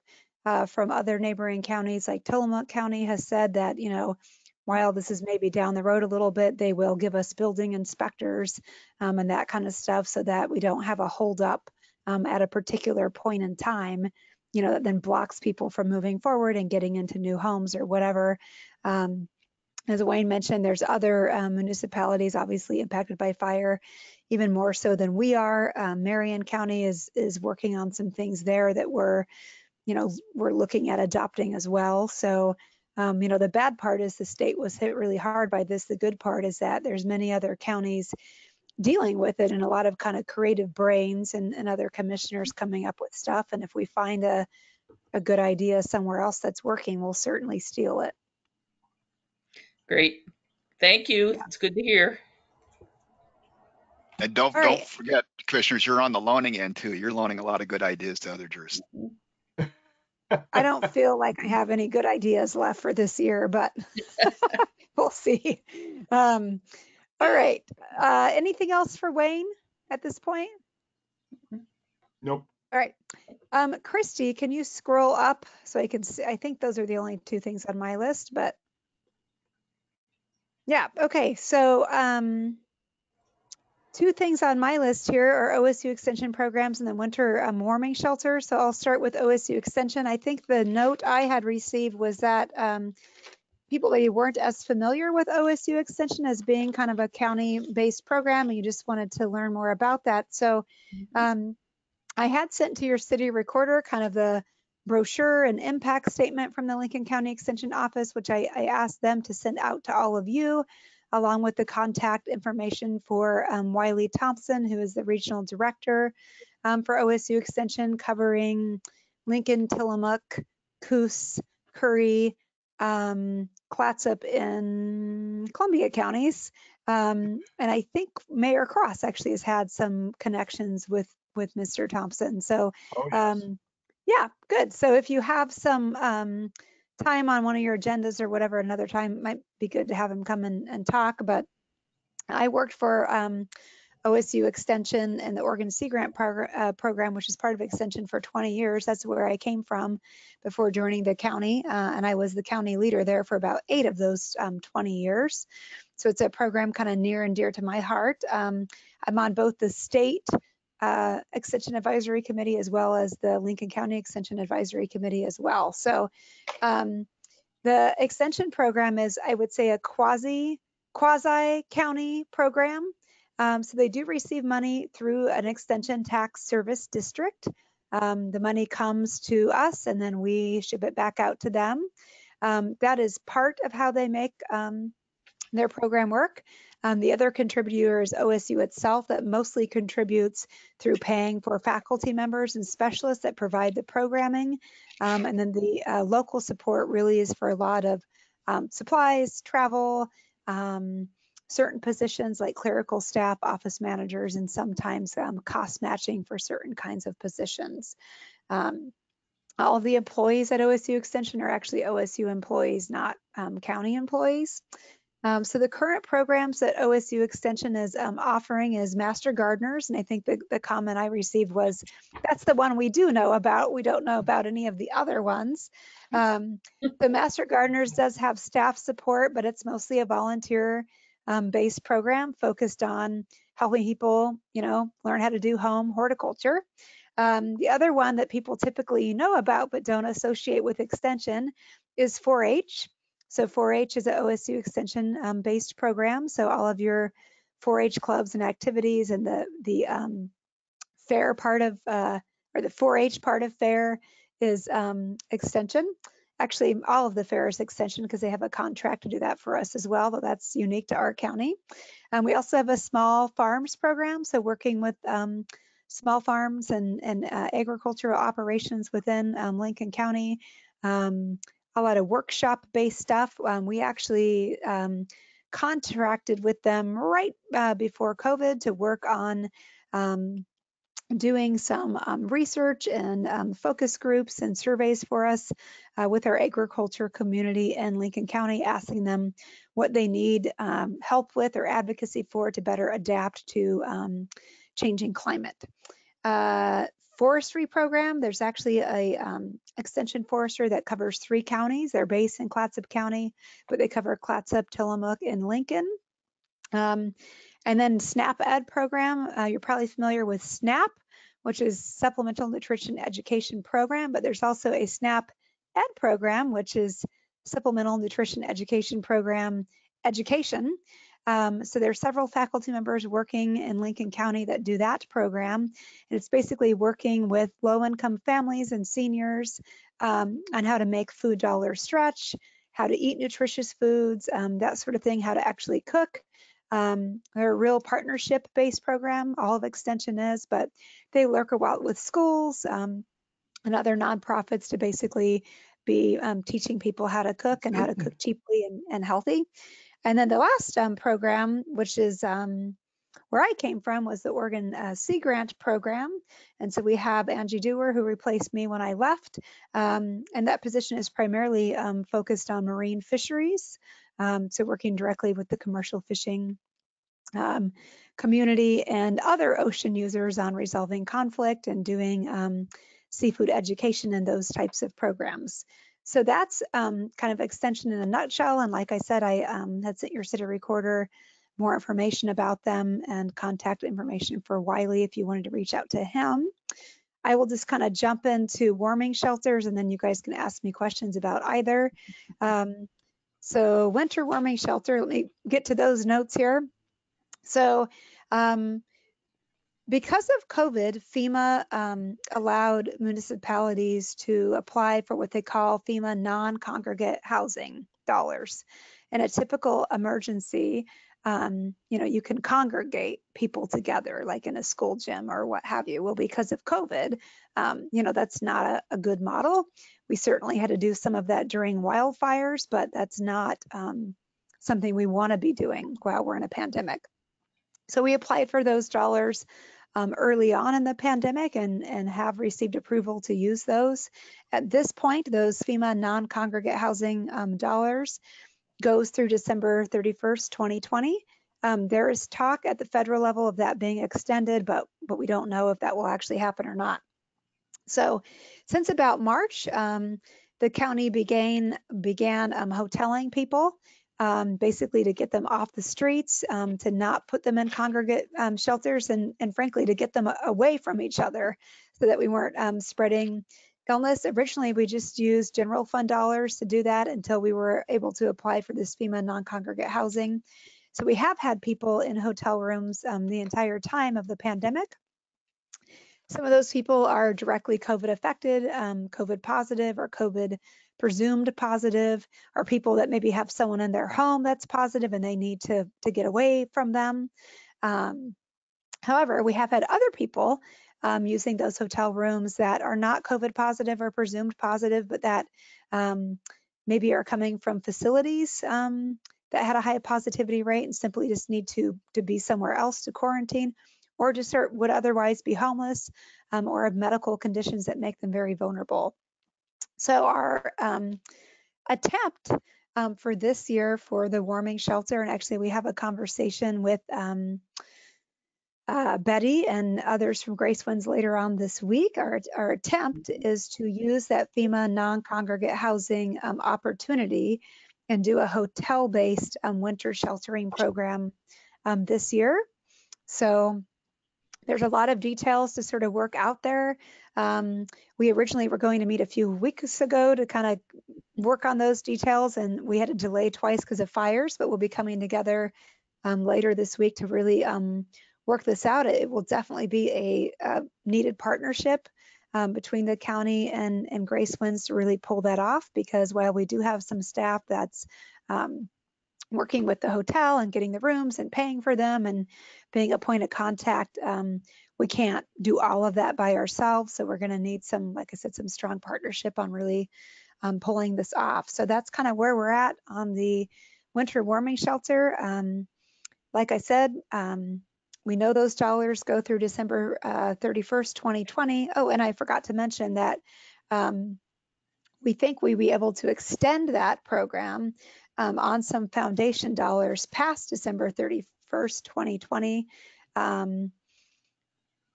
from other neighboring counties. Like Tillamook County has said that, you know, while this is maybe down the road a little bit, they will give us building inspectors and that kind of stuff so that we don't have a holdup at a particular point in time, you know, that then blocks people from moving forward and getting into new homes or whatever. As Wayne mentioned, there's other municipalities obviously impacted by fire, even more so than we are. Marion County is working on some things there that we're looking at adopting as well. So, you know, the bad part is the state was hit really hard by this. The good part is that there's many other counties dealing with it and a lot of kind of creative brains and other commissioners coming up with stuff. And if we find a good idea somewhere else that's working, we'll certainly steal it. Great. Thank you. Yeah. It's good to hear. And don't right. forget, commissioners, you're on the loaning end too. You're loaning a lot of good ideas to other jurisdictions. I don't feel like I have any good ideas left for this year, but we'll see. All right. Anything else for Wayne at this point? Nope. All right. Christy, can you scroll up so I can see? I think those are the only two things on my list, but yeah. Okay. So two things on my list here are OSU extension programs and the winter warming shelter. So I'll start with OSU extension. I think the note I had received was that people maybe weren't as familiar with OSU extension as being kind of a county-based program, and you just wanted to learn more about that. So I had sent to your city recorder kind of the brochure and impact statement from the Lincoln County Extension Office, which I asked them to send out to all of you, along with the contact information for Wiley Thompson, who is the regional director for OSU Extension, covering Lincoln, Tillamook, Coos, Curry, Clatsop, in Columbia counties. And I think Mayor Cross actually has had some connections with Mr. Thompson. So yeah, good. So if you have some time on one of your agendas or whatever, another time, might be good to have him come and talk. But I worked for OSU Extension and the Oregon Sea Grant program, which is part of Extension, for 20 years. That's where I came from before joining the county. And I was the county leader there for about 8 of those 20 years. So it's a program kind of near and dear to my heart. I'm on both the state Extension Advisory Committee as well as the Lincoln County Extension Advisory Committee as well. So the extension program is, I would say, a quasi county program. So they do receive money through an extension tax service district. The money comes to us and then we ship it back out to them. That is part of how they make their program work. The other contributor is OSU itself, that mostly contributes through paying for faculty members and specialists that provide the programming. And then the local support really is for a lot of supplies, travel, certain positions like clerical staff, office managers, and sometimes cost matching for certain kinds of positions. All of the employees at OSU Extension are actually OSU employees, not county employees. So the current programs that OSU Extension is offering is Master Gardeners, and I think the comment I received was, that's the one we do know about. We don't know about any of the other ones. The Master Gardeners does have staff support, but it's mostly a volunteer based program focused on helping people, learn how to do home horticulture. The other one that people typically know about but don't associate with Extension is 4-H. So 4-H is an OSU Extension based program. So all of your 4-H clubs and activities and the fair part of, or the 4-H part of fair is Extension. Actually, all of the fair is Extension because they have a contract to do that for us as well, but that's unique to our county. We also have a small farms program. So working with small farms and agricultural operations within Lincoln County. A lot of workshop-based stuff. We actually contracted with them right before COVID to work on doing some research and focus groups and surveys for us with our agriculture community in Lincoln County, asking them what they need help with or advocacy for to better adapt to changing climate. Forestry program, there's actually a extension forester that covers 3 counties. They're based in Clatsop County, but they cover Clatsop, Tillamook, and Lincoln. And then SNAP Ed program, you're probably familiar with SNAP, which is Supplemental Nutrition Education Program, but there's also a SNAP Ed program, which is Supplemental Nutrition Education Program Education. So there are several faculty members working in Lincoln County that do that program. And it's basically working with low-income families and seniors on how to make food dollars stretch, how to eat nutritious foods, that sort of thing, how to actually cook. They're a real partnership-based program, all of Extension is, but they work a lot with schools and other nonprofits to basically be teaching people how to cook and how to cook cheaply and healthy. And then the last program, which is where I came from, was the Oregon Sea Grant program. And so we have Angie Dewar, who replaced me when I left. And that position is primarily focused on marine fisheries. So working directly with the commercial fishing community and other ocean users on resolving conflict and doing seafood education and those types of programs. So that's kind of Extension in a nutshell. And like I said, I had sent your city recorder more information about them and contact information for Wiley if you wanted to reach out to him. I will just kind of jump into warming shelters and then you guys can ask me questions about either. So winter warming shelter, let me get to those notes here. So because of COVID, FEMA allowed municipalities to apply for what they call FEMA non-congregate housing dollars. In a typical emergency, you can congregate people together, like in a school gym or what have you. Well, because of COVID, that's not a good model. We certainly had to do some of that during wildfires, but that's not something we want to be doing while we're in a pandemic. So we applied for those dollars early on in the pandemic and have received approval to use those. At this point, those FEMA non-congregate housing dollars goes through December 31st, 2020. There is talk at the federal level of that being extended, but we don't know if that will actually happen or not. So since about March, the county began hoteling people, basically to get them off the streets, to not put them in congregate shelters, and frankly, to get them away from each other so that we weren't spreading illness. Originally, we just used general fund dollars to do that until we were able to apply for this FEMA non-congregate housing. So we have had people in hotel rooms the entire time of the pandemic. Some of those people are directly COVID affected, COVID positive or COVID presumed positive, or people that maybe have someone in their home that's positive and they need to get away from them. However, we have had other people using those hotel rooms that are not COVID positive or presumed positive, but that maybe are coming from facilities that had a high positivity rate and simply just need to be somewhere else to quarantine, or just would otherwise be homeless or have medical conditions that make them very vulnerable. So our attempt for this year for the warming shelter, and actually we have a conversation with Betty and others from Grace Winds later on this week. Our attempt is to use that FEMA non-congregate housing opportunity and do a hotel-based winter sheltering program this year. So there's a lot of details to sort of work out there. We originally were going to meet a few weeks ago to kind of work on those details, and we had to delay twice because of fires, but we'll be coming together later this week to really work this out. It will definitely be a needed partnership between the county and Grace Winds to really pull that off, because while we do have some staff that's working with the hotel and getting the rooms and paying for them and being a point of contact, we can't do all of that by ourselves. So we're going to need some, like I said, some strong partnership on really pulling this off. So that's kind of where we're at on the winter warming shelter. Like I said, we know those dollars go through December 31st, 2020. Oh, and I forgot to mention that we think we'll be able to extend that program on some foundation dollars past December 31st, 2020,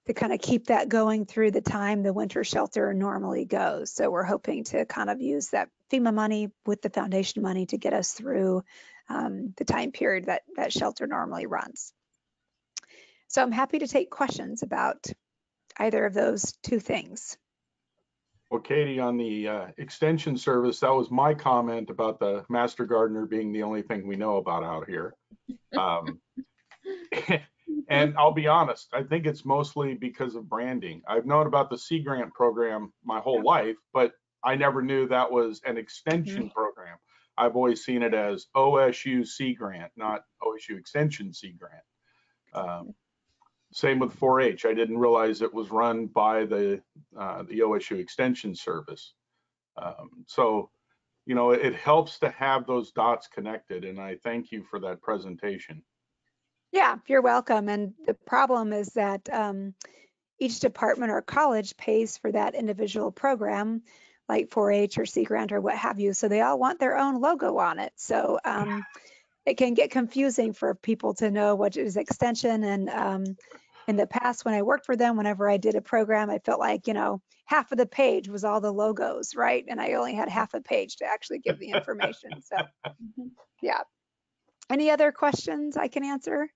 to kind of keep that going through the time the winter shelter normally goes. So we're hoping to kind of use that FEMA money with the foundation money to get us through the time period that shelter normally runs. So I'm happy to take questions about either of those two things. Well, Katie, on the extension service, that was my comment about the master gardener being the only thing we know about out here. And I'll be honest, I think it's mostly because of branding. I've known about the Sea Grant program my whole life, but I never knew that was an extension program. I've always seen it as OSU Sea Grant, not OSU Extension Sea Grant. Same with 4-H. I didn't realize it was run by the OSU Extension Service. So, you know, it helps to have those dots connected, and I thank you for that presentation. Yeah, you're welcome. And the problem is that each department or college pays for that individual program, like 4-H or Sea Grant or what have you. So they all want their own logo on it. So it can get confusing for people to know what is extension. And in the past, when I worked for them, whenever I did a program, I felt like, you know, half of the page was all the logos, right? And I only had half a page to actually give the information. So yeah. Any other questions I can answer?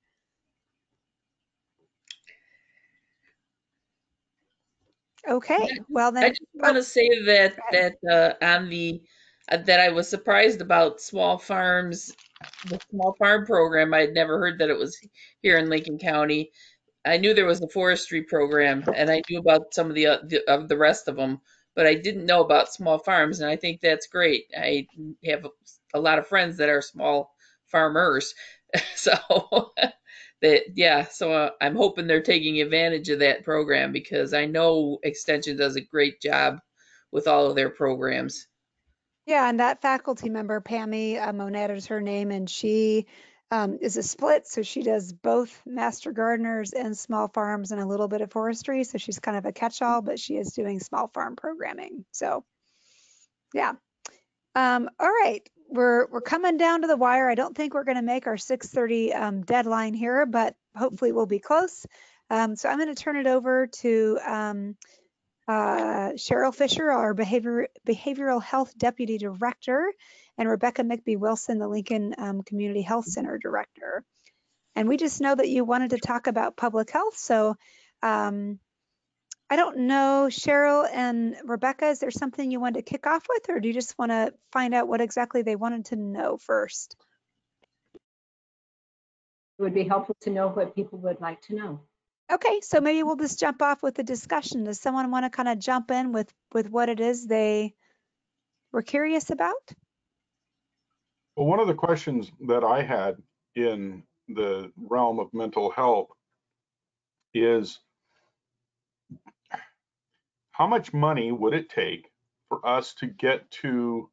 Okay, well then. I just want to say that on the that I was surprised about small farms, the small farm program. I had never heard that it was here in Lincoln County. I knew there was a forestry program, and I knew about some of the rest of them, but I didn't know about small farms, and I think that's great. I have a lot of friends that are small farmers, so so I'm hoping they're taking advantage of that program, because I know Extension does a great job with all of their programs. Yeah, and that faculty member, Pammy Monette is her name, and she is a split. So she does both master gardeners and small farms and a little bit of forestry. So she's kind of a catch-all, but she is doing small farm programming. So yeah. All right, we're coming down to the wire. I don't think we're going to make our 6:30 deadline here, but hopefully we'll be close. So I'm going to turn it over to Cheryl Fisher, our Behavioral Health Deputy Director, and Rebecca McBee Wilson, the Lincoln Community Health Center Director. And we just know that you wanted to talk about public health. So I don't know, Cheryl and Rebecca, is there something you wanted to kick off with, or do you just want to find out what exactly they wanted to know first? It would be helpful to know what people would like to know. Okay, so maybe we'll just jump off with the discussion. Does someone want to kind of jump in with what it is they were curious about? Well, one of the questions that I had in the realm of mental health is, how much money would it take for us to get to,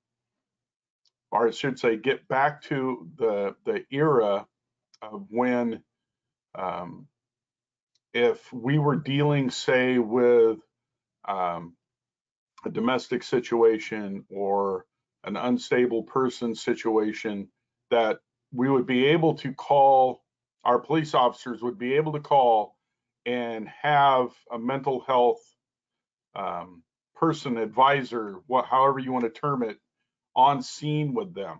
or I should say, get back to the era of when, if we were dealing, say, with a domestic situation or an unstable person situation, that we would be able to call, our police officers would be able to call and have a mental health person, advisor, however you want to term it, on scene with them.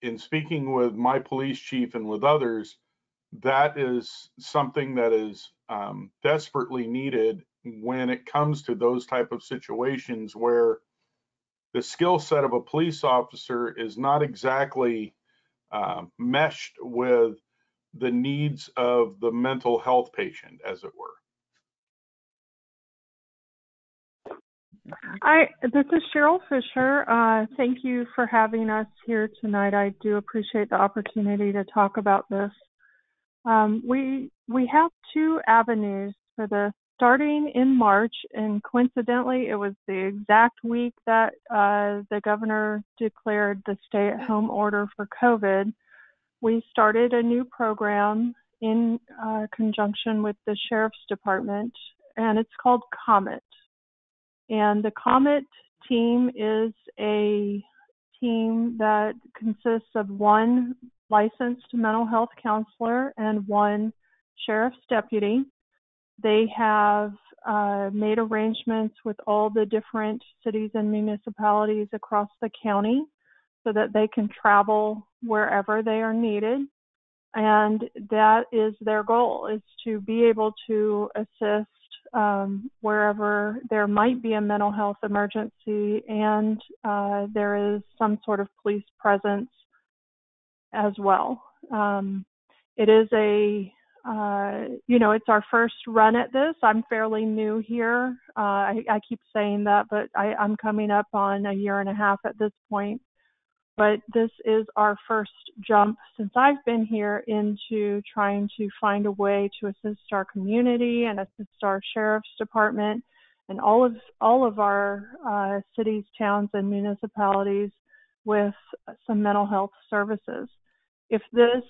In speaking with my police chief and with others, that is something that is desperately needed when it comes to those type of situations where the skill set of a police officer is not exactly meshed with the needs of the mental health patient, as it were. This is Cheryl Fisher. Thank you for having us here tonight. I do appreciate the opportunity to talk about this. We have two avenues for this. Starting in March, and coincidentally, it was the exact week that the governor declared the stay-at-home order for COVID. We started a new program in conjunction with the Sheriff's Department, and it's called COMET. And the COMET team is a team that consists of one licensed mental health counselor and one sheriff's deputy. They have made arrangements with all the different cities and municipalities across the county so that they can travel wherever they are needed. And that is their goal, is to be able to assist wherever there might be a mental health emergency and there is some sort of police presence as well. It is it's our first run at this. I'm fairly new here. I keep saying that, but I'm coming up on a year and a half at this point. But this is our first jump since I've been here into trying to find a way to assist our community and assist our sheriff's department and all of our cities, towns, and municipalities with some mental health services. If this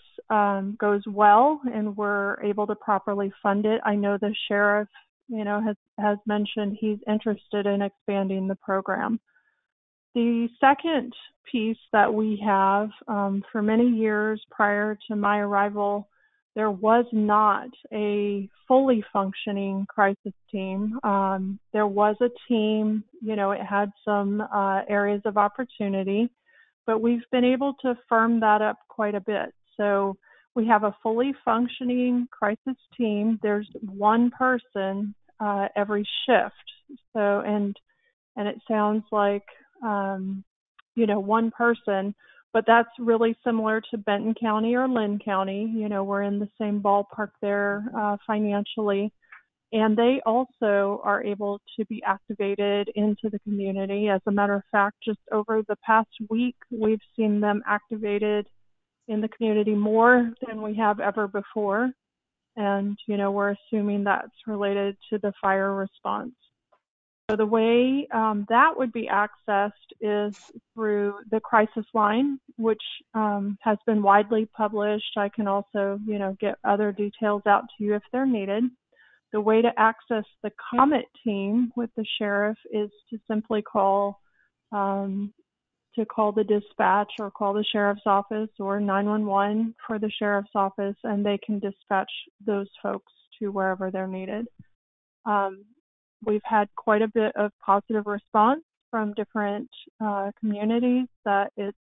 goes well and we're able to properly fund it, I know the sheriff, has mentioned he's interested in expanding the program. The second piece that we have, for many years prior to my arrival, there was not a fully functioning crisis team. There was a team, it had some areas of opportunity, but we've been able to firm that up quite a bit. So we have a fully functioning crisis team. There's one person every shift. So, and it sounds like, one person, but that's really similar to Benton County or Lynn County. We're in the same ballpark there financially. And they also are able to be activated into the community. As a matter of fact, just over the past week, we've seen them activated in the community more than we have ever before. And, we're assuming that's related to the fire response. So the way that would be accessed is through the crisis line, which has been widely published. I can also, get other details out to you if they're needed. The way to access the COMET team with the sheriff is to simply call the dispatch or call the sheriff's office or 911 for the sheriff's office, and they can dispatch those folks to wherever they're needed. We've had quite a bit of positive response from different communities that it's,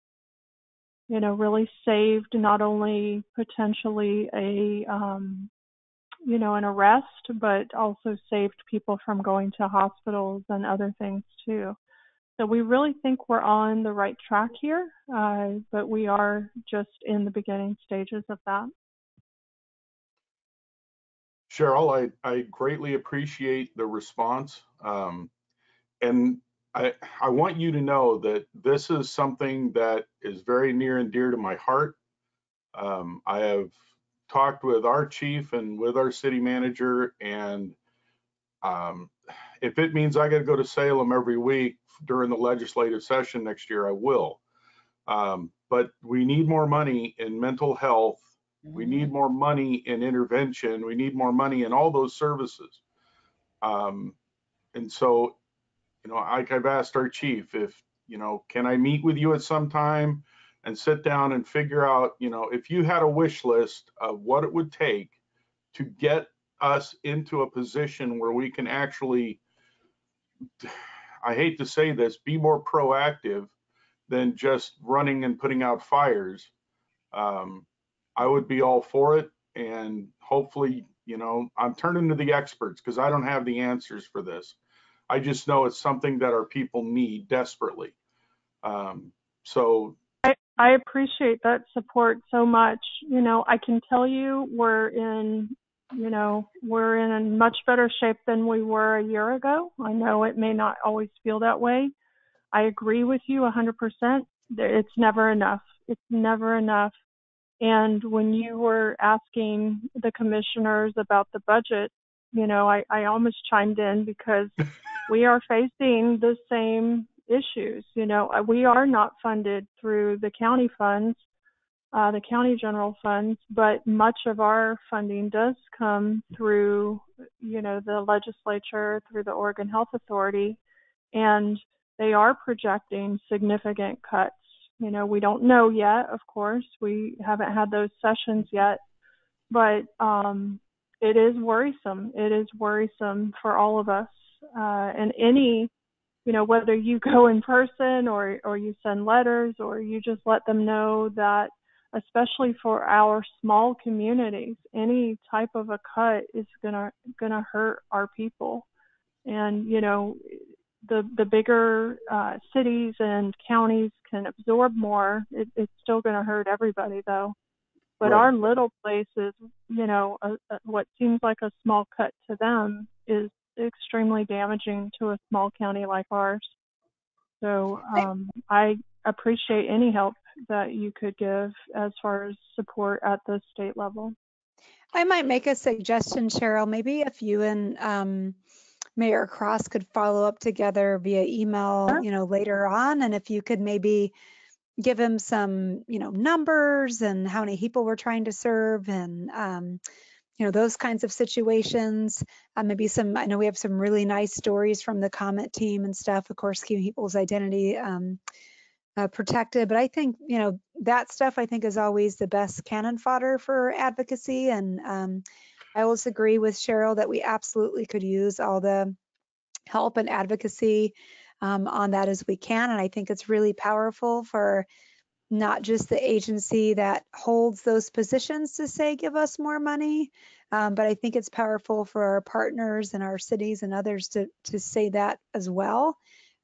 really saved not only potentially an arrest, but also saved people from going to hospitals and other things too. So we really think we're on the right track here, but we are just in the beginning stages of that. Cheryl, I greatly appreciate the response. And I want you to know that this is something that is very near and dear to my heart. I have talked with our chief and with our city manager, and if it means I got to go to Salem every week during the legislative session next year, I will. But we need more money in mental health. We need more money in intervention. We need more money in all those services. And so, like I've asked our chief, if, can I meet with you at some time and sit down and figure out, if you had a wish list of what it would take to get us into a position where we can actually, I hate to say this, be more proactive than just running and putting out fires. I would be all for it. And hopefully, I'm turning to the experts because I don't have the answers for this. I just know it's something that our people need desperately. So I appreciate that support so much. I can tell you we're in a much better shape than we were a year ago. I know it may not always feel that way. I agree with you 100%. It's never enough. It's never enough. And when you were asking the commissioners about the budget, I almost chimed in because we are facing the same issues. We are not funded through the county funds, the county general funds, but much of our funding does come through, the legislature, through the Oregon Health Authority, and they are projecting significant cuts. We don't know yet, of course. We haven't had those sessions yet, but it is worrisome. It is worrisome for all of us. And any, whether you go in person or you send letters or you just let them know that, especially for our small communities, any type of a cut is gonna hurt our people. And the bigger cities and counties can absorb more. It's still going to hurt everybody, though. But right. Our little places, what seems like a small cut to them is extremely damaging to a small county like ours. So I appreciate any help that you could give as far as support at the state level. I might make a suggestion, Cheryl. Maybe if you and Mayor Cross could follow up together via email, Sure. Later on, and if you could maybe give him some, numbers and how many people we're trying to serve and, those kinds of situations. Maybe I know we have some really nice stories from the comment team and stuff, of course, keeping people's identity protected. But I think, that stuff I think is always the best cannon fodder for advocacy. And I always agree with Cheryl that we absolutely could use all the help and advocacy on that as we can. And I think it's really powerful for not just the agency that holds those positions to say, give us more money, but I think it's powerful for our partners and our cities and others to say that as well.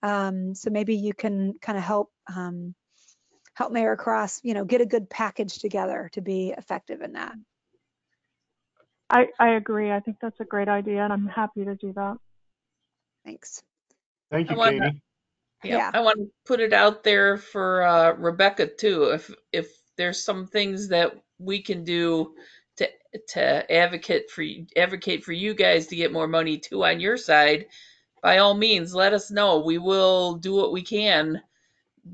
So maybe you can kind of help Mayor Cross, get a good package together to be effective in that. I agree. I think that's a great idea, and I'm happy to do that. Thanks. Thank you, Katie. Yeah. I want to put it out there for Rebecca too. If there's some things that we can do to advocate for you guys to get more money too on your side, by all means, let us know. We will do what we can.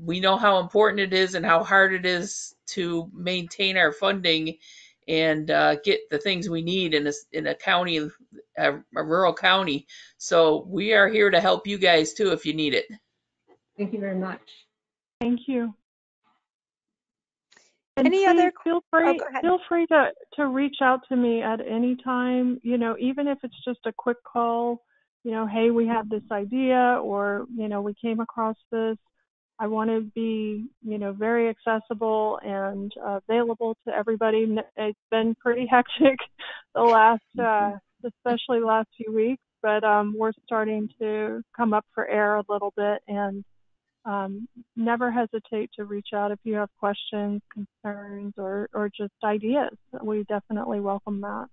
We know how important it is and how hard it is to maintain our funding and get the things we need in a county, a rural county. So we are here to help you guys too if you need it. Thank you very much. Thank you. And Any please other? feel free go ahead. feel free to reach out to me at any time, even if it's just a quick call, hey, we have this idea, or we came across this. I want to be very accessible and available to everybody. It's been pretty hectic the last especially the last few weeks, but we're starting to come up for air a little bit, and never hesitate to reach out if you have questions, concerns, or just ideas. We definitely welcome that.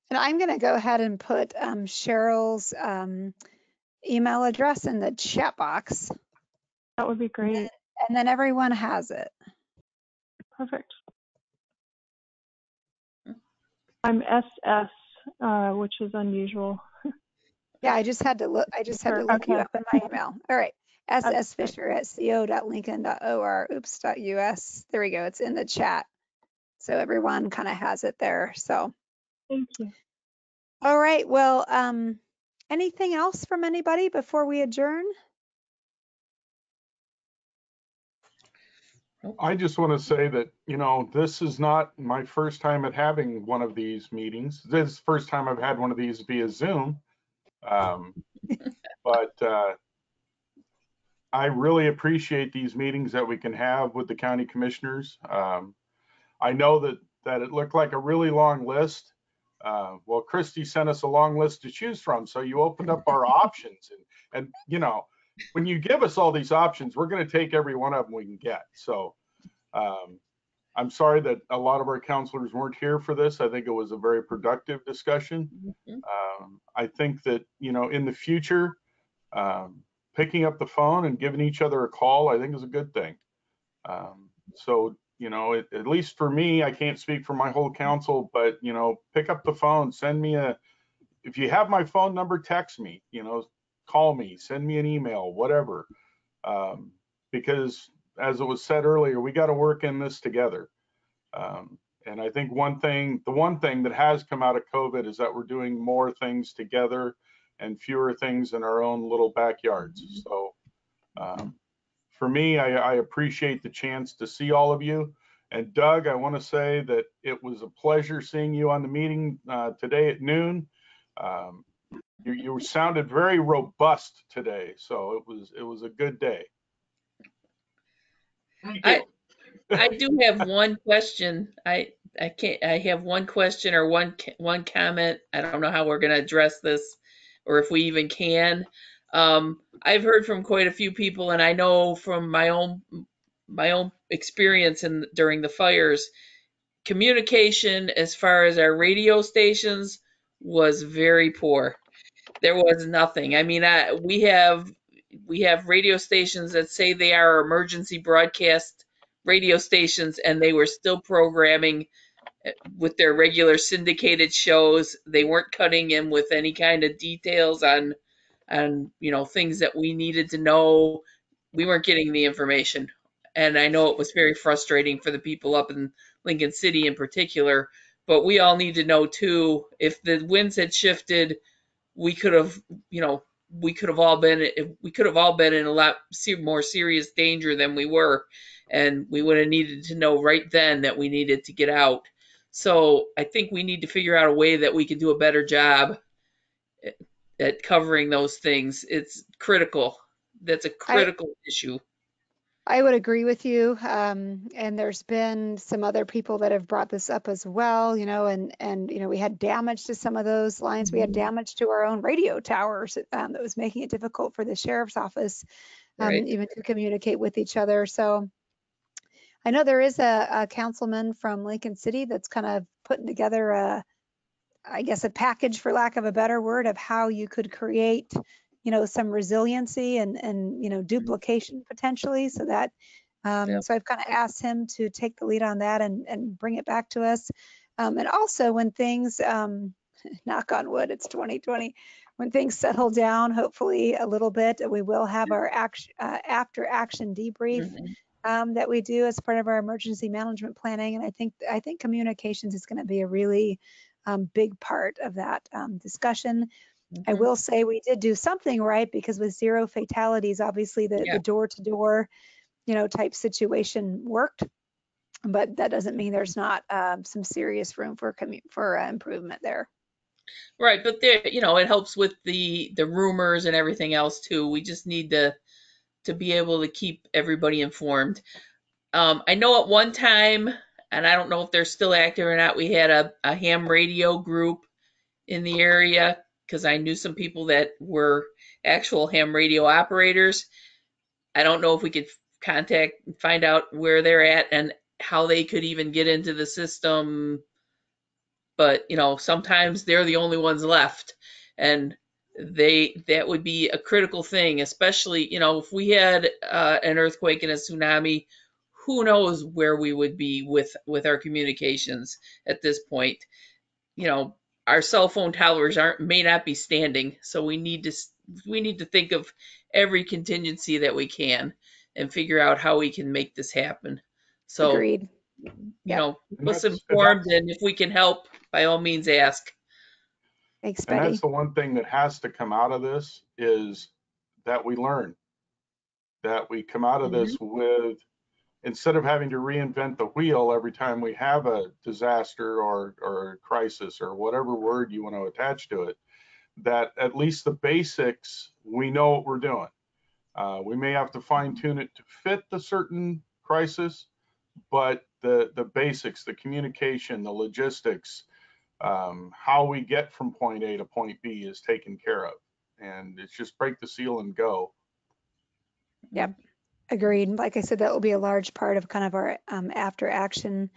And I'm going to go ahead and put Cheryl's email address in the chat box. That would be great. And then everyone has it. Perfect. I'm SS, which is unusual. Yeah, I just had to look. I just had to look you up in my email. All right, ssfisher@co.lincoln.or. Oops.us. There we go. It's in the chat, so everyone kind of has it there. So. Thank you. All right. Well, Anything else from anybody before we adjourn? I just want to say that, this is not my first time at having one of these meetings. This is the first time I've had one of these via Zoom. But I really appreciate these meetings that we can have with the county commissioners. I know that it looked like a really long list. Well, Christy sent us a long list to choose from, so you opened up our options. And when you give us all these options, we're going to take every one of them we can get. So I'm sorry that a lot of our counselors weren't here for this. I think it was a very productive discussion. I think that, in the future, picking up the phone and giving each other a call, I think is a good thing. So, at least for me, I can't speak for my whole council, but, pick up the phone, send me if you have my phone number, text me, call me, send me an email, whatever. Because as it was said earlier, we got to work in this together. And I think the one thing that has come out of COVID is that we're doing more things together and fewer things in our own little backyards. So for me, I appreciate the chance to see all of you. And Doug, I want to say that it was a pleasure seeing you on the meeting today at noon. You sounded very robust today, so it was a good day. I do have one question. I have one question or one comment. I don't know how we're going to address this or if we even can. I've heard from quite a few people, and I know from my own experience during the fires, communication as far as our radio stations was very poor. There was nothing. I mean, we have radio stations that say they are emergency broadcast radio stations, and they were still programming with their regular syndicated shows. They weren't cutting in with any kind of details on things that we needed to know. We weren't getting the information, and I know it was very frustrating for the people up in Lincoln City in particular. But we all need to know too, if the winds had shifted, we could have all been in a lot more serious danger than we were, and we would have needed to know right then that we needed to get out. So I think we need to figure out a way that we can do a better job at covering those things. It's critical. That's a critical issue. I would agree with you. And there's been some other people that have brought this up as well, and we had damage to some of those lines. We had damage to our own radio towers that was making it difficult for the sheriff's office even to communicate with each other. So I know there is a councilman from Lincoln City that's kind of putting together a package, for lack of a better word, of how you could create some resiliency and duplication potentially, so that so I've kind of asked him to take the lead on that and bring it back to us. And also when things, knock on wood, it's 2020, when things settle down, hopefully a little bit, we will have our after action debrief that we do as part of our emergency management planning. And I think communications is going to be a really big part of that discussion. I will say we did do something right, because with 0 fatalities, obviously the door-to-door, type situation worked, but that doesn't mean there's not some serious room for improvement there. Right, but there, it helps with the rumors and everything else too. We just need to be able to keep everybody informed. I know at one time, and I don't know if they're still active or not, we had a ham radio group in the area, because I knew some people that were actual ham radio operators. I don't know if we could find out where they're at and how they could even get into the system. But, sometimes they're the only ones left, and that would be a critical thing, especially, if we had an earthquake and a tsunami, who knows where we would be with our communications at this point. Our cell phone towers may not be standing, so we need to think of every contingency that we can and figure out how we can make this happen. So, agreed. Let's inform, and if we can help, by all means ask. Thanks, And Betty. that's the one thing that has to come out of this, is that we learn, that we come out of this with, instead of having to reinvent the wheel every time we have a disaster or a crisis or whatever word you want to attach to it, that at least the basics, we know what we're doing. We may have to fine tune it to fit the certain crisis, but the basics, the communication, the logistics, how we get from point A to point B is taken care of. And it's just break the seal and go. Yep, agreed. Like I said, that will be a large part of kind of our after action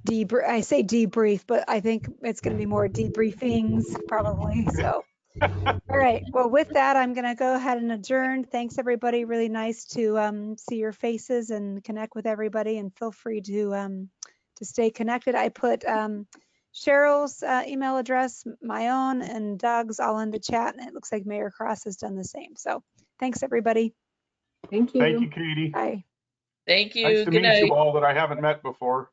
debrief. I say debrief, but I think it's going to be more debriefings probably. So, all right. Well, with that, I'm going to go ahead and adjourn. Thanks, everybody. Really nice to see your faces and connect with everybody. And feel free to stay connected. I put Cheryl's email address, my own, and Doug's all in the chat. And it looks like Mayor Cross has done the same. So, thanks, everybody. Thank you. Thank you, Katie. Bye. Thank you. Nice to Good meet you night. all that I haven't met before.